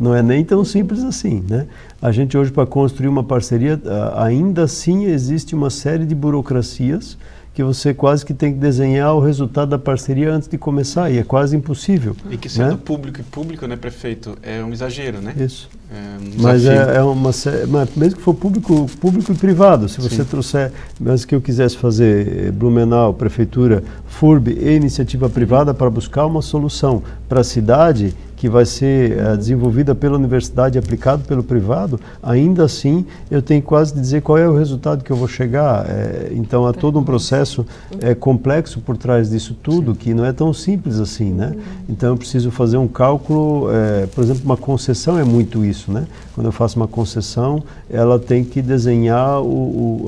Não é nem tão simples assim, né? A gente hoje, para construir uma parceria, ainda assim existe uma série de burocracias que você quase que tem que desenhar o resultado da parceria antes de começar, e é quase impossível. E que sendo público e público, né, prefeito, é um exagero, né? Isso. Mas mesmo que for público e privado, se você trouxer, mesmo que eu quisesse fazer Blumenau, prefeitura, FURB e iniciativa privada para buscar uma solução para a cidade, que vai ser desenvolvida pela universidade e aplicado pelo privado, ainda assim eu tenho quase de dizer qual é o resultado que eu vou chegar. Então há todo um processo complexo por trás disso tudo, que não é tão simples assim, né? Então eu preciso fazer um cálculo, por exemplo, uma concessão é muito isso, né? Quando eu faço uma concessão, ela tem que desenhar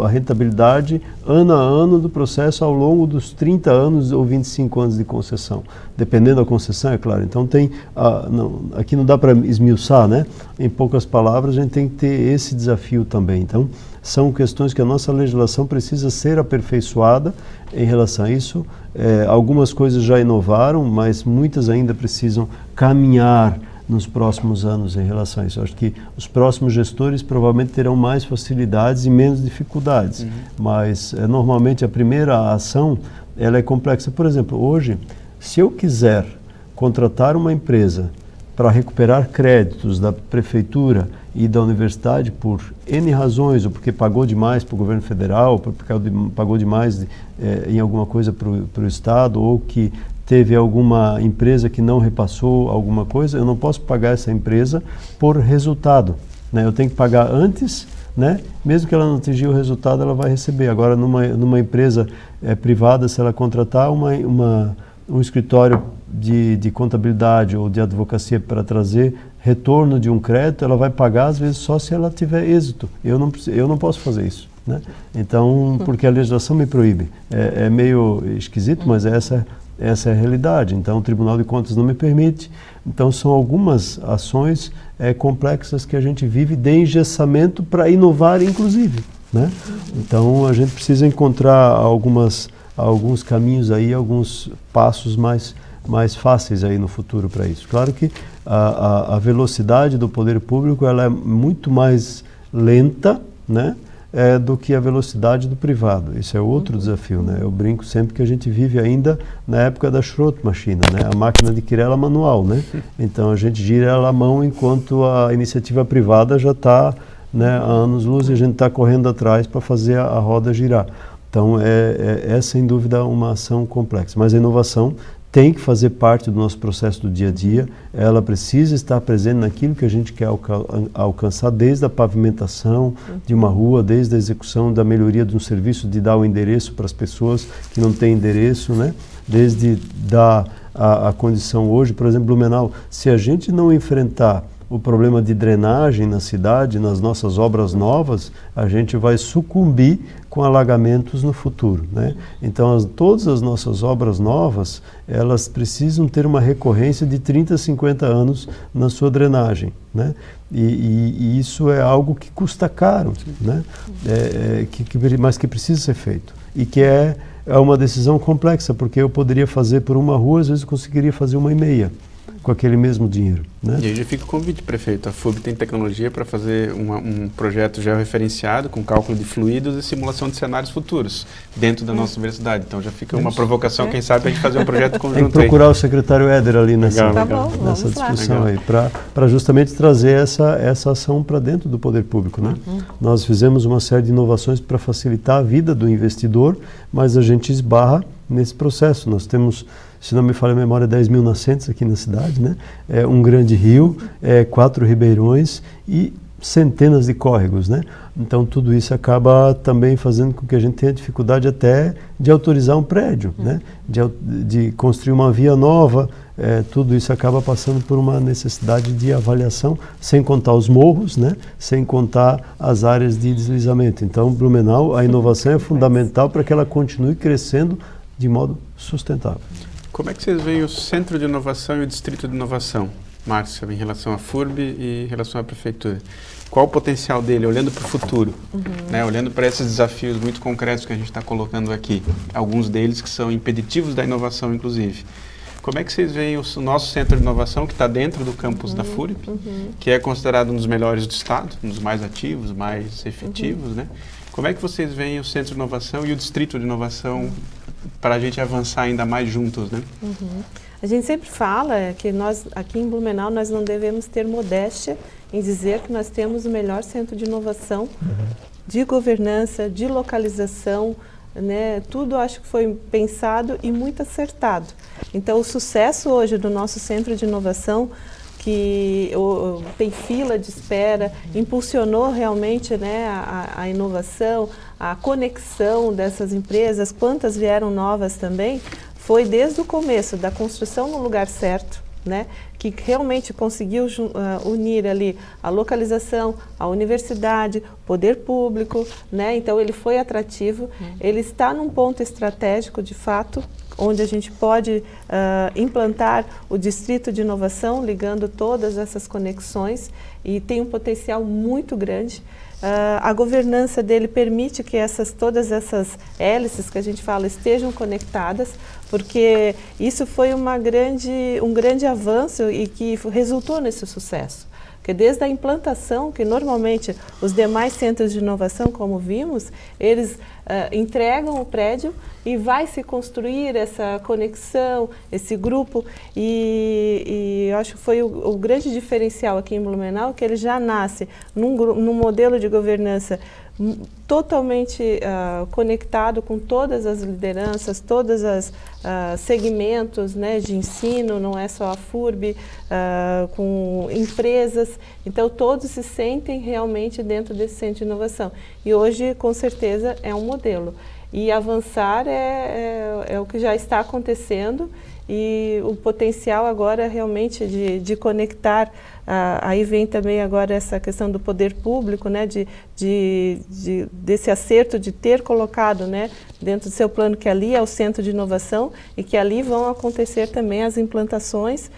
a rentabilidade ano a ano do processo ao longo dos 30 anos ou 25 anos de concessão. Dependendo da concessão, é claro. Então aqui não dá para esmiuçar, né? Em poucas palavras, a gente tem que ter esse desafio também. Então, são questões que a nossa legislação precisa ser aperfeiçoada em relação a isso. Algumas coisas já inovaram, mas muitas ainda precisam caminhar nos próximos anos em relação a isso. Eu acho que os próximos gestores provavelmente terão mais facilidades e menos dificuldades, mas normalmente a primeira ação ela é complexa. Por exemplo, hoje, se eu quiser contratar uma empresa para recuperar créditos da prefeitura e da universidade por N razões, ou porque pagou demais para o governo federal, ou porque pagou demais em alguma coisa para o Estado, ou que teve alguma empresa que não repassou alguma coisa, eu não posso pagar essa empresa por resultado, né? Eu tenho que pagar antes, né? Mesmo que ela não atingir o resultado, ela vai receber. Agora, numa empresa privada, se ela contratar um escritório de contabilidade ou de advocacia para trazer retorno de um crédito, ela vai pagar, às vezes, só se ela tiver êxito. Eu não posso fazer isso, né? Então, porque a legislação me proíbe. É meio esquisito, mas essa é a realidade. Então, o Tribunal de Contas não me permite. Então, são algumas ações complexas que a gente vive de engessamento para inovar, inclusive, né? Então, a gente precisa encontrar alguns caminhos aí, alguns passos mais fáceis aí no futuro para isso. Claro que a velocidade do poder público ela é muito mais lenta, né? Do que a velocidade do privado. Esse é outro desafio, né? Eu brinco sempre que a gente vive ainda na época da Schrottmaschine, né? A máquina de Quirela manual, né? Então a gente gira ela à mão enquanto a iniciativa privada já está, né, a anos-luz e a gente está correndo atrás para fazer a roda girar. Então é sem dúvida uma ação complexa, mas a inovação tem que fazer parte do nosso processo do dia a dia, ela precisa estar presente naquilo que a gente quer alcançar, desde a pavimentação de uma rua, desde a execução da melhoria de um serviço, de dar o endereço para as pessoas que não têm endereço, né? Desde dar a condição hoje, por exemplo, Blumenau, se a gente não enfrentar o problema de drenagem na cidade, nas nossas obras novas, a gente vai sucumbir com alagamentos no futuro, né? Então, todas as nossas obras novas, elas precisam ter uma recorrência de 30, 50 anos na sua drenagem, né? E isso é algo que custa caro, né? Mas que precisa ser feito. E que é uma decisão complexa, porque eu poderia fazer por uma rua, às vezes eu conseguiria fazer 1,5 com aquele mesmo dinheiro, né? E aí já fica o convite, prefeito. A FURB tem tecnologia para fazer um projeto georreferenciado com cálculo de fluidos e simulação de cenários futuros dentro da nossa universidade. Então já fica uma provocação, quem sabe, para a gente fazer um projeto conjunto. Tem que procurar o secretário Éder ali nessa discussão aí, para justamente trazer essa ação para dentro do poder público, né? Nós fizemos uma série de inovações para facilitar a vida do investidor, mas a gente esbarra nesse processo. Nós temos, se não me falha a memória, 10 mil nascentes aqui na cidade, né? Um grande rio, 4 ribeirões e centenas de córregos, né? Então tudo isso acaba também fazendo com que a gente tenha dificuldade até de autorizar um prédio, né? De construir uma via nova. Tudo isso acaba passando por uma necessidade de avaliação, sem contar os morros, né? Sem contar as áreas de deslizamento. Então, Blumenau, a inovação é fundamental para que ela continue crescendo de modo sustentável. Como é que vocês veem o Centro de Inovação e o Distrito de Inovação, Márcia, em relação à FURB e em relação à Prefeitura? Qual o potencial dele, olhando para o futuro, né? Olhando para esses desafios muito concretos que a gente está colocando aqui, alguns deles que são impeditivos da inovação, inclusive. Como é que vocês veem o nosso Centro de Inovação, que está dentro do campus da FURB, que é considerado um dos melhores do Estado, um dos mais ativos, mais efetivos, né? Como é que vocês veem o Centro de Inovação e o Distrito de Inovação para a gente avançar ainda mais juntos, né? A gente sempre fala que nós, aqui em Blumenau, nós não devemos ter modéstia em dizer que nós temos o melhor centro de inovação, de governança, de localização, né? Tudo acho que foi pensado e muito acertado. Então, o sucesso hoje do nosso centro de inovação, que tem fila de espera, impulsionou realmente, né, a inovação, a conexão dessas empresas, quantas vieram novas também, foi desde o começo da construção no lugar certo, né, que realmente conseguiu unir ali a localização, a universidade, o poder público, né, então ele foi atrativo, ele está num ponto estratégico de fato, onde a gente pode implantar o Distrito de Inovação, ligando todas essas conexões, e tem um potencial muito grande. A governança dele permite que todas essas hélices que a gente fala estejam conectadas, porque isso foi um grande avanço e que resultou nesse sucesso. Porque desde a implantação, que normalmente os demais centros de inovação, como vimos, eles entregam o prédio e vai se construir essa conexão, esse grupo, e eu acho que foi o grande diferencial aqui em Blumenau, que ele já nasce num modelo de governança totalmente conectado com todas as lideranças, todos os segmentos, né, de ensino, não é só a FURB, com empresas, então todos se sentem realmente dentro desse centro de inovação. E hoje, com certeza, é um modelo. E avançar é o que já está acontecendo, e o potencial agora realmente de conectar, aí vem também agora essa questão do poder público, né, desse acerto de ter colocado, né, dentro do seu plano que ali é o centro de inovação e que ali vão acontecer também as implantações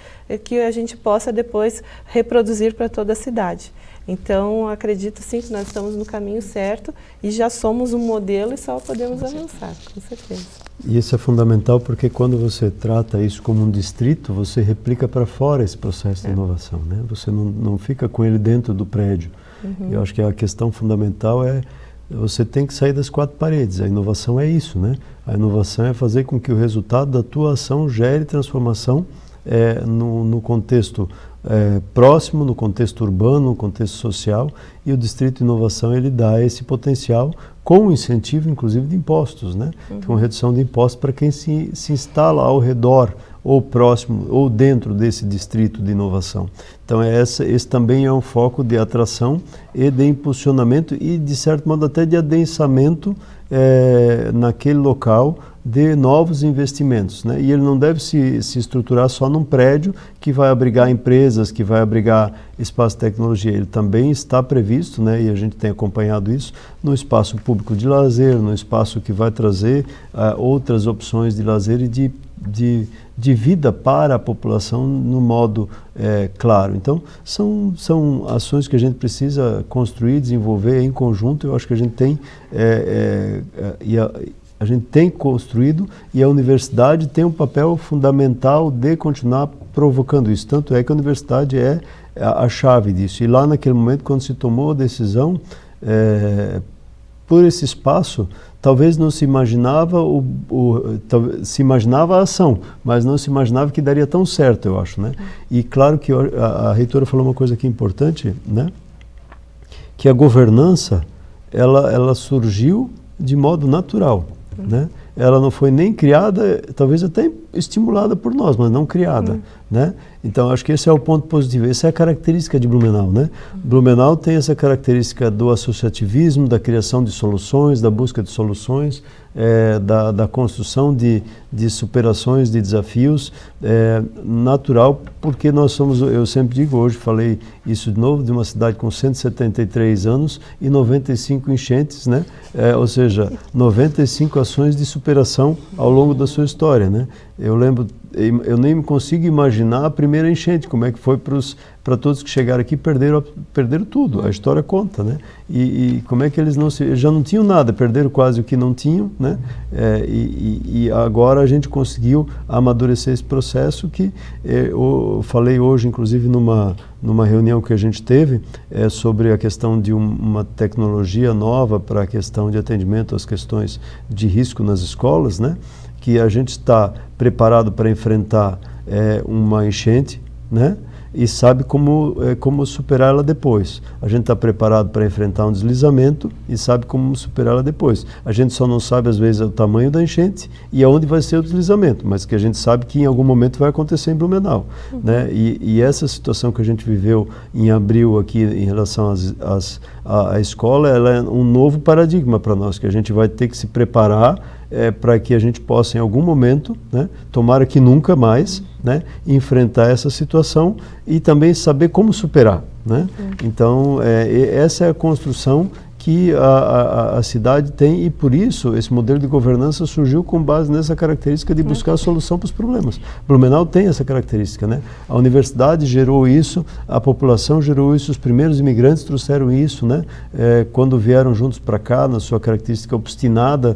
que a gente possa depois reproduzir para toda a cidade. Então, acredito sim que nós estamos no caminho certo e já somos um modelo e só podemos avançar, com certeza. E isso é fundamental porque quando você trata isso como um distrito, você replica para fora esse processo de inovação, né? Você não fica com ele dentro do prédio. Eu acho que a questão fundamental você tem que sair das 4 paredes. A inovação é isso, né? A inovação é fazer com que o resultado da tua ação gere transformação no contexto próximo, no contexto urbano, no contexto social, e o Distrito de Inovação ele dá esse potencial com o incentivo, inclusive, de impostos, né? Com redução de impostos para quem se instala ao redor ou próximo, ou dentro desse distrito de inovação. Então, esse também é um foco de atração e de impulsionamento e, de certo modo, até de adensamento naquele local de novos investimentos, né? E ele não deve se estruturar só num prédio que vai abrigar empresas, que vai abrigar espaço de tecnologia. Ele também está previsto, né, e a gente tem acompanhado isso, no espaço público de lazer, no espaço que vai trazer outras opções de lazer e de vida para a população no modo claro. Então, são ações que a gente precisa construir, desenvolver em conjunto. Eu acho que a gente tem a gente tem construído, e a universidade tem um papel fundamental de continuar provocando isso. Tanto é que a universidade é a chave disso. E lá naquele momento, quando se tomou a decisão, por esse espaço, talvez não se imaginava se imaginava a ação, mas não se imaginava que daria tão certo, eu acho, né? E claro que a reitora falou uma coisa aqui importante, né? Que a governança, ela surgiu de modo natural, né? Ela não foi nem criada, talvez até estimulada por nós, mas não criada, né? Então, acho que esse é o ponto positivo. Essa é a característica de Blumenau, né? Blumenau tem essa característica do associativismo, da criação de soluções, da busca de soluções, da construção de superações, de desafios, natural, porque nós somos, eu sempre digo, hoje falei isso de novo, de uma cidade com 173 anos e 95 enchentes, né? Ou seja, 95 ações de superação ao longo da sua história, né? Eu lembro, eu nem consigo imaginar a primeira enchente, como é que foi para todos que chegaram aqui, perderam tudo, a história conta, né? E como é que eles já não tinham nada, perderam quase o que não tinham, né? E agora a gente conseguiu amadurecer esse processo que eu falei hoje, inclusive numa reunião que a gente teve, sobre a questão de uma tecnologia nova para a questão de atendimento às questões de risco nas escolas, né? Que a gente está preparado para enfrentar uma enchente, né? E sabe como superar ela depois. A gente está preparado para enfrentar um deslizamento e sabe como superar ela depois. A gente só não sabe, às vezes, o tamanho da enchente e aonde vai ser o deslizamento, mas que a gente sabe que em algum momento vai acontecer em Blumenau, né? E essa situação que a gente viveu em abril aqui em relação à escola, ela é um novo paradigma para nós, que a gente vai ter que se preparar para que a gente possa, em algum momento, né, tomara que nunca mais, né, enfrentar essa situação e também saber como superar, né? Então, essa é a construção que a cidade tem, e por isso esse modelo de governança surgiu com base nessa característica de buscar a solução para os problemas. Blumenau tem essa característica, né? A universidade gerou isso, a população gerou isso, os primeiros imigrantes trouxeram isso, né? Quando vieram juntos para cá, na sua característica obstinada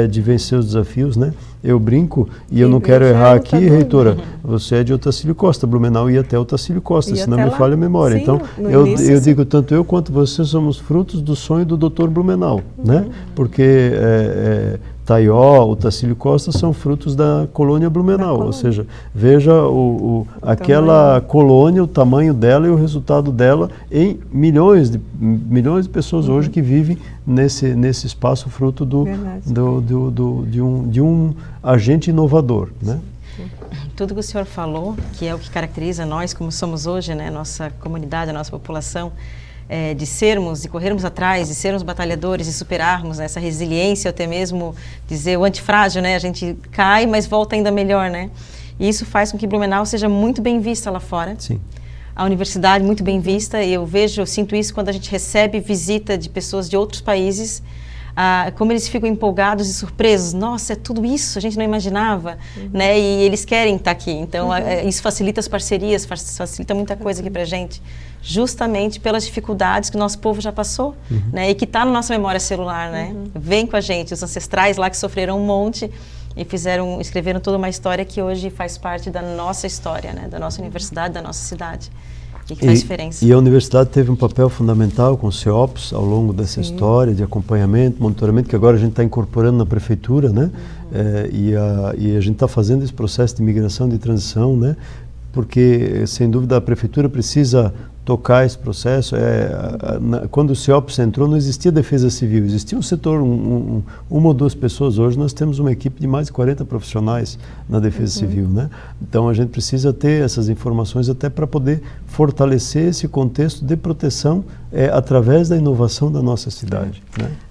de vencer os desafios, né? Eu brinco, e eu não quero errar aqui, reitora, você é de Otacílio Costa, Blumenau ia até Otacílio Costa, se não me falha a memória. Sim, então, eu digo, tanto eu quanto você somos frutos do sonho do Dr. Blumenau, né? Porque Taió, Otacílio Costa são frutos da colônia Blumenau, ou seja, veja aquela colônia, o tamanho dela e o resultado dela em milhões de pessoas hoje que vivem nesse espaço, fruto de um agente inovador, né? Tudo que o senhor falou, que é o que caracteriza nós como somos hoje, né, nossa comunidade, a nossa população, de sermos, de corrermos atrás, de sermos batalhadores e superarmos, né, essa resiliência, até mesmo dizer o antifrágil, né, a gente cai, mas volta ainda melhor, né? E isso faz com que Blumenau seja muito bem vista lá fora. Sim. A universidade muito bem vista, e eu sinto isso quando a gente recebe visita de pessoas de outros países, como eles ficam empolgados e surpresos. Nossa, é tudo isso, a gente não imaginava, né? E eles querem estar aqui. Então, isso facilita as parcerias, facilita muita coisa aqui pra gente, justamente pelas dificuldades que o nosso povo já passou, né? E que está na nossa memória celular, né? Vem com a gente, os ancestrais lá que sofreram um monte e escreveram toda uma história que hoje faz parte da nossa história, né? Da nossa universidade, da nossa cidade. E que faz diferença. E a universidade teve um papel fundamental com o CEOPS ao longo dessa história de acompanhamento, monitoramento, que agora a gente está incorporando na prefeitura, né? E a gente está fazendo esse processo de migração, de transição, né? porque, sem dúvida, a Prefeitura precisa tocar esse processo. Quando o CEOPS entrou, não existia defesa civil, existia um setor, uma ou duas pessoas. Hoje nós temos uma equipe de mais de 40 profissionais na defesa civil, né? Então a gente precisa ter essas informações até para poder fortalecer esse contexto de proteção através da inovação da nossa cidade,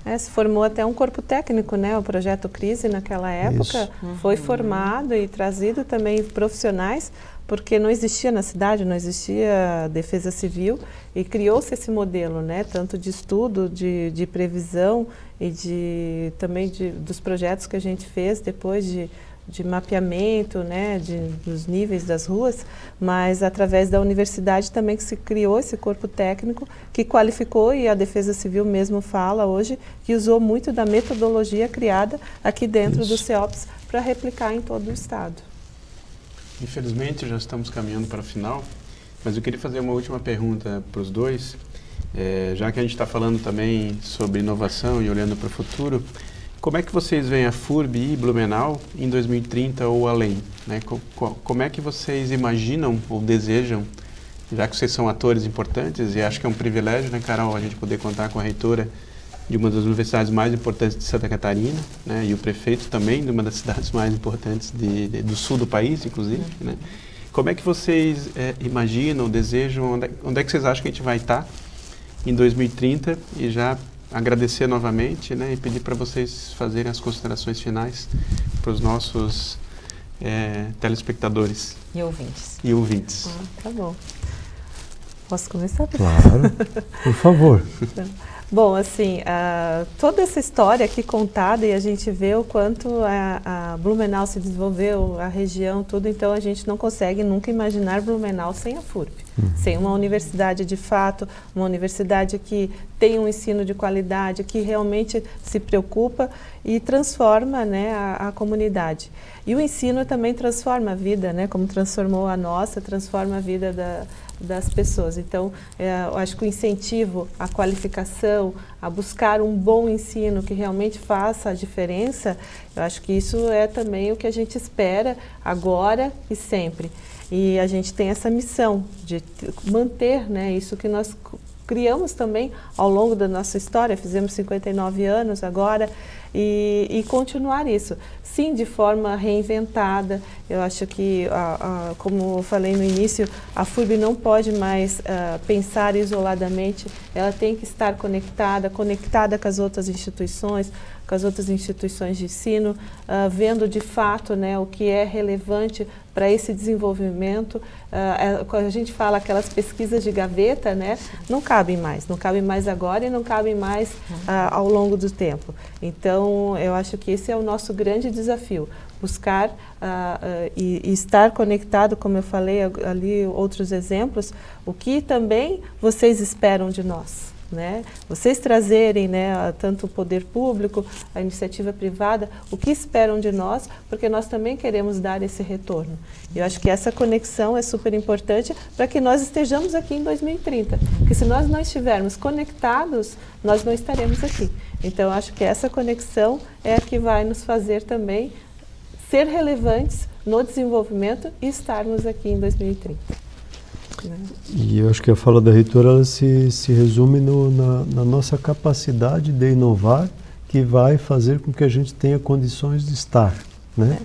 né? Se formou até um corpo técnico, né? O projeto Crise naquela época foi formado e trazido também profissionais, porque não existia na cidade, não existia defesa civil, e criou-se esse modelo, né, tanto de estudo, de previsão e também dos projetos que a gente fez depois de mapeamento, né, dos níveis das ruas, mas através da universidade também que se criou esse corpo técnico que qualificou, e a Defesa Civil mesmo fala hoje que usou muito da metodologia criada aqui dentro do CEOPS para replicar em todo o estado. Infelizmente, já estamos caminhando para o final, mas eu queria fazer uma última pergunta para os dois. Já que a gente está falando também sobre inovação e olhando para o futuro, como é que vocês veem a FURB e Blumenau em 2030 ou além, né? Como é que vocês imaginam ou desejam, já que vocês são atores importantes, e acho que é um privilégio, né, Carol, a gente poder contar com a reitora de uma das universidades mais importantes de Santa Catarina, né, e o prefeito também de uma das cidades mais importantes do sul do país, inclusive, né? Como é que vocês imaginam, desejam, onde é que vocês acham que a gente vai estar em 2030? E já agradecer novamente, né, e pedir para vocês fazerem as considerações finais para os nossos telespectadores E ouvintes. Tá bom. Posso começar? Claro, por favor. Bom, assim, toda essa história aqui contada, e a gente vê o quanto a Blumenau se desenvolveu, a região, tudo, então a gente não consegue nunca imaginar Blumenau sem a FURB, sem uma universidade de fato, uma universidade que tem um ensino de qualidade, que realmente se preocupa e transforma, né, a comunidade. E o ensino também transforma a vida, né, como transformou a nossa, transforma a vida das pessoas. Então, eu acho que o incentivo à qualificação, a buscar um bom ensino que realmente faça a diferença, eu acho que isso é também o que a gente espera agora e sempre. E a gente tem essa missão de manter, né, isso que nós criamos também ao longo da nossa história, fizemos 59 anos agora, e continuar isso. Sim, de forma reinventada. Eu acho que, como eu falei no início, a FURB não pode mais pensar isoladamente, ela tem que estar conectada com as outras instituições, de ensino, vendo de fato, né, o que é relevante para esse desenvolvimento. Quando a gente fala aquelas pesquisas de gaveta, né, não cabem mais agora e não cabem mais ao longo do tempo. Então, eu acho que esse é o nosso grande desafio, buscar e estar conectado, como eu falei ali, outros exemplos, o que também vocês esperam de nós, né? Vocês trazerem, né, tanto o poder público, a iniciativa privada, o que esperam de nós, porque nós também queremos dar esse retorno. Eu acho que essa conexão é super importante para que nós estejamos aqui em 2030, porque se nós não estivermos conectados, nós não estaremos aqui. Então, eu acho que essa conexão é a que vai nos fazer também ser relevantes no desenvolvimento e estarmos aqui em 2030. E eu acho que a fala da reitora ela se resume na nossa capacidade de inovar, que vai fazer com que a gente tenha condições de estar, né?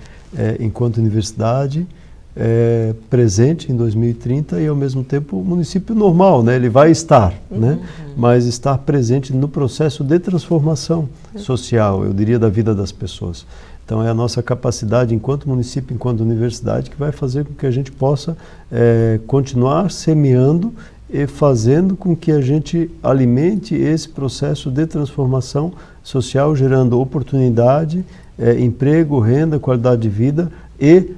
Enquanto universidade, presente em 2030 e, ao mesmo tempo, o município normal, né? Ele vai estar, né? Mas estar presente no processo de transformação social, eu diria, da vida das pessoas. Então, é a nossa capacidade, enquanto município, enquanto universidade, que vai fazer com que a gente possa continuar semeando e fazendo com que a gente alimente esse processo de transformação social, gerando oportunidade, emprego, renda, qualidade de vida e,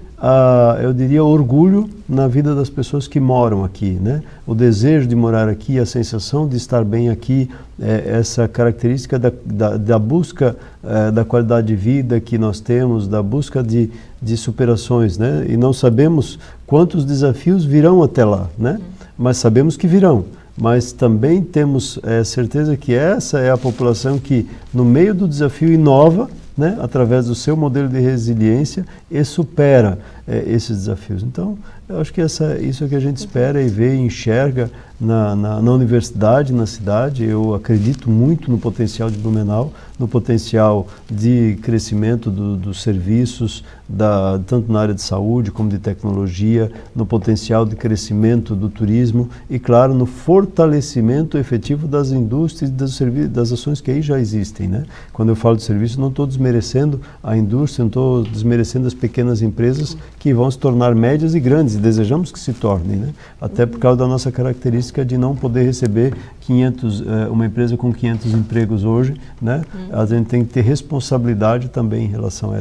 eu diria, orgulho na vida das pessoas que moram aqui, né? O desejo de morar aqui, a sensação de estar bem aqui, essa característica da busca da qualidade de vida que nós temos, da busca de superações, né? E não sabemos quantos desafios virão até lá, né? Mas sabemos que virão. Mas também temos certeza que essa é a população que, no meio do desafio, inova, né, através do seu modelo de resiliência e supera esses desafios. Então, eu acho que isso é o que a gente espera e vê e enxerga na universidade, na cidade. Eu acredito muito no potencial de Blumenau, no potencial de crescimento dos serviços, tanto na área de saúde como de tecnologia, no potencial de crescimento do turismo e, claro, no fortalecimento efetivo das indústrias e das ações que aí já existem, né? Quando eu falo de serviço, não estou desmerecendo a indústria, não estou desmerecendo as pequenas empresas que vão se tornar médias e grandes, e desejamos que se tornem, né? Até por causa da nossa característica de não poder receber uma empresa com 500 empregos hoje, né? A gente tem que ter responsabilidade também em relação a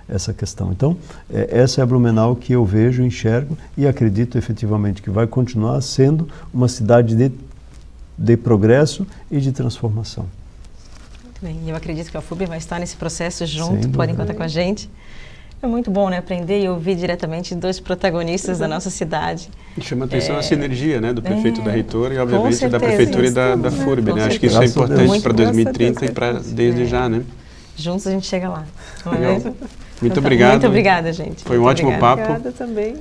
essa questão. Então, essa é a Blumenau que eu vejo, enxergo e acredito efetivamente que vai continuar sendo uma cidade de progresso e de transformação. Muito bem, eu acredito que a FURB vai estar nesse processo junto, podem contar com a gente. É muito bom, né, aprender e ouvir diretamente dois protagonistas da nossa cidade. Chama atenção a sinergia, né, do prefeito e da reitora e, obviamente, da prefeitura e da FURB, né? Acho que isso é importante para 2030 e para desde já, né? Juntos a gente chega lá. Não é mesmo? Muito obrigado. Muito obrigada, gente. Foi um ótimo papo. Obrigada também.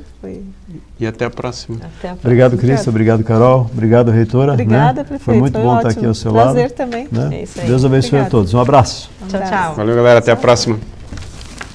E até a próxima. Obrigado, Cristo. Obrigado, Carol. Obrigado, reitora. Obrigada, né? prefeito. Foi muito bom estar aqui ao seu lado. Prazer também. Né? Deus abençoe a todos. Um abraço. Tchau, tchau. Valeu, galera. Até a próxima.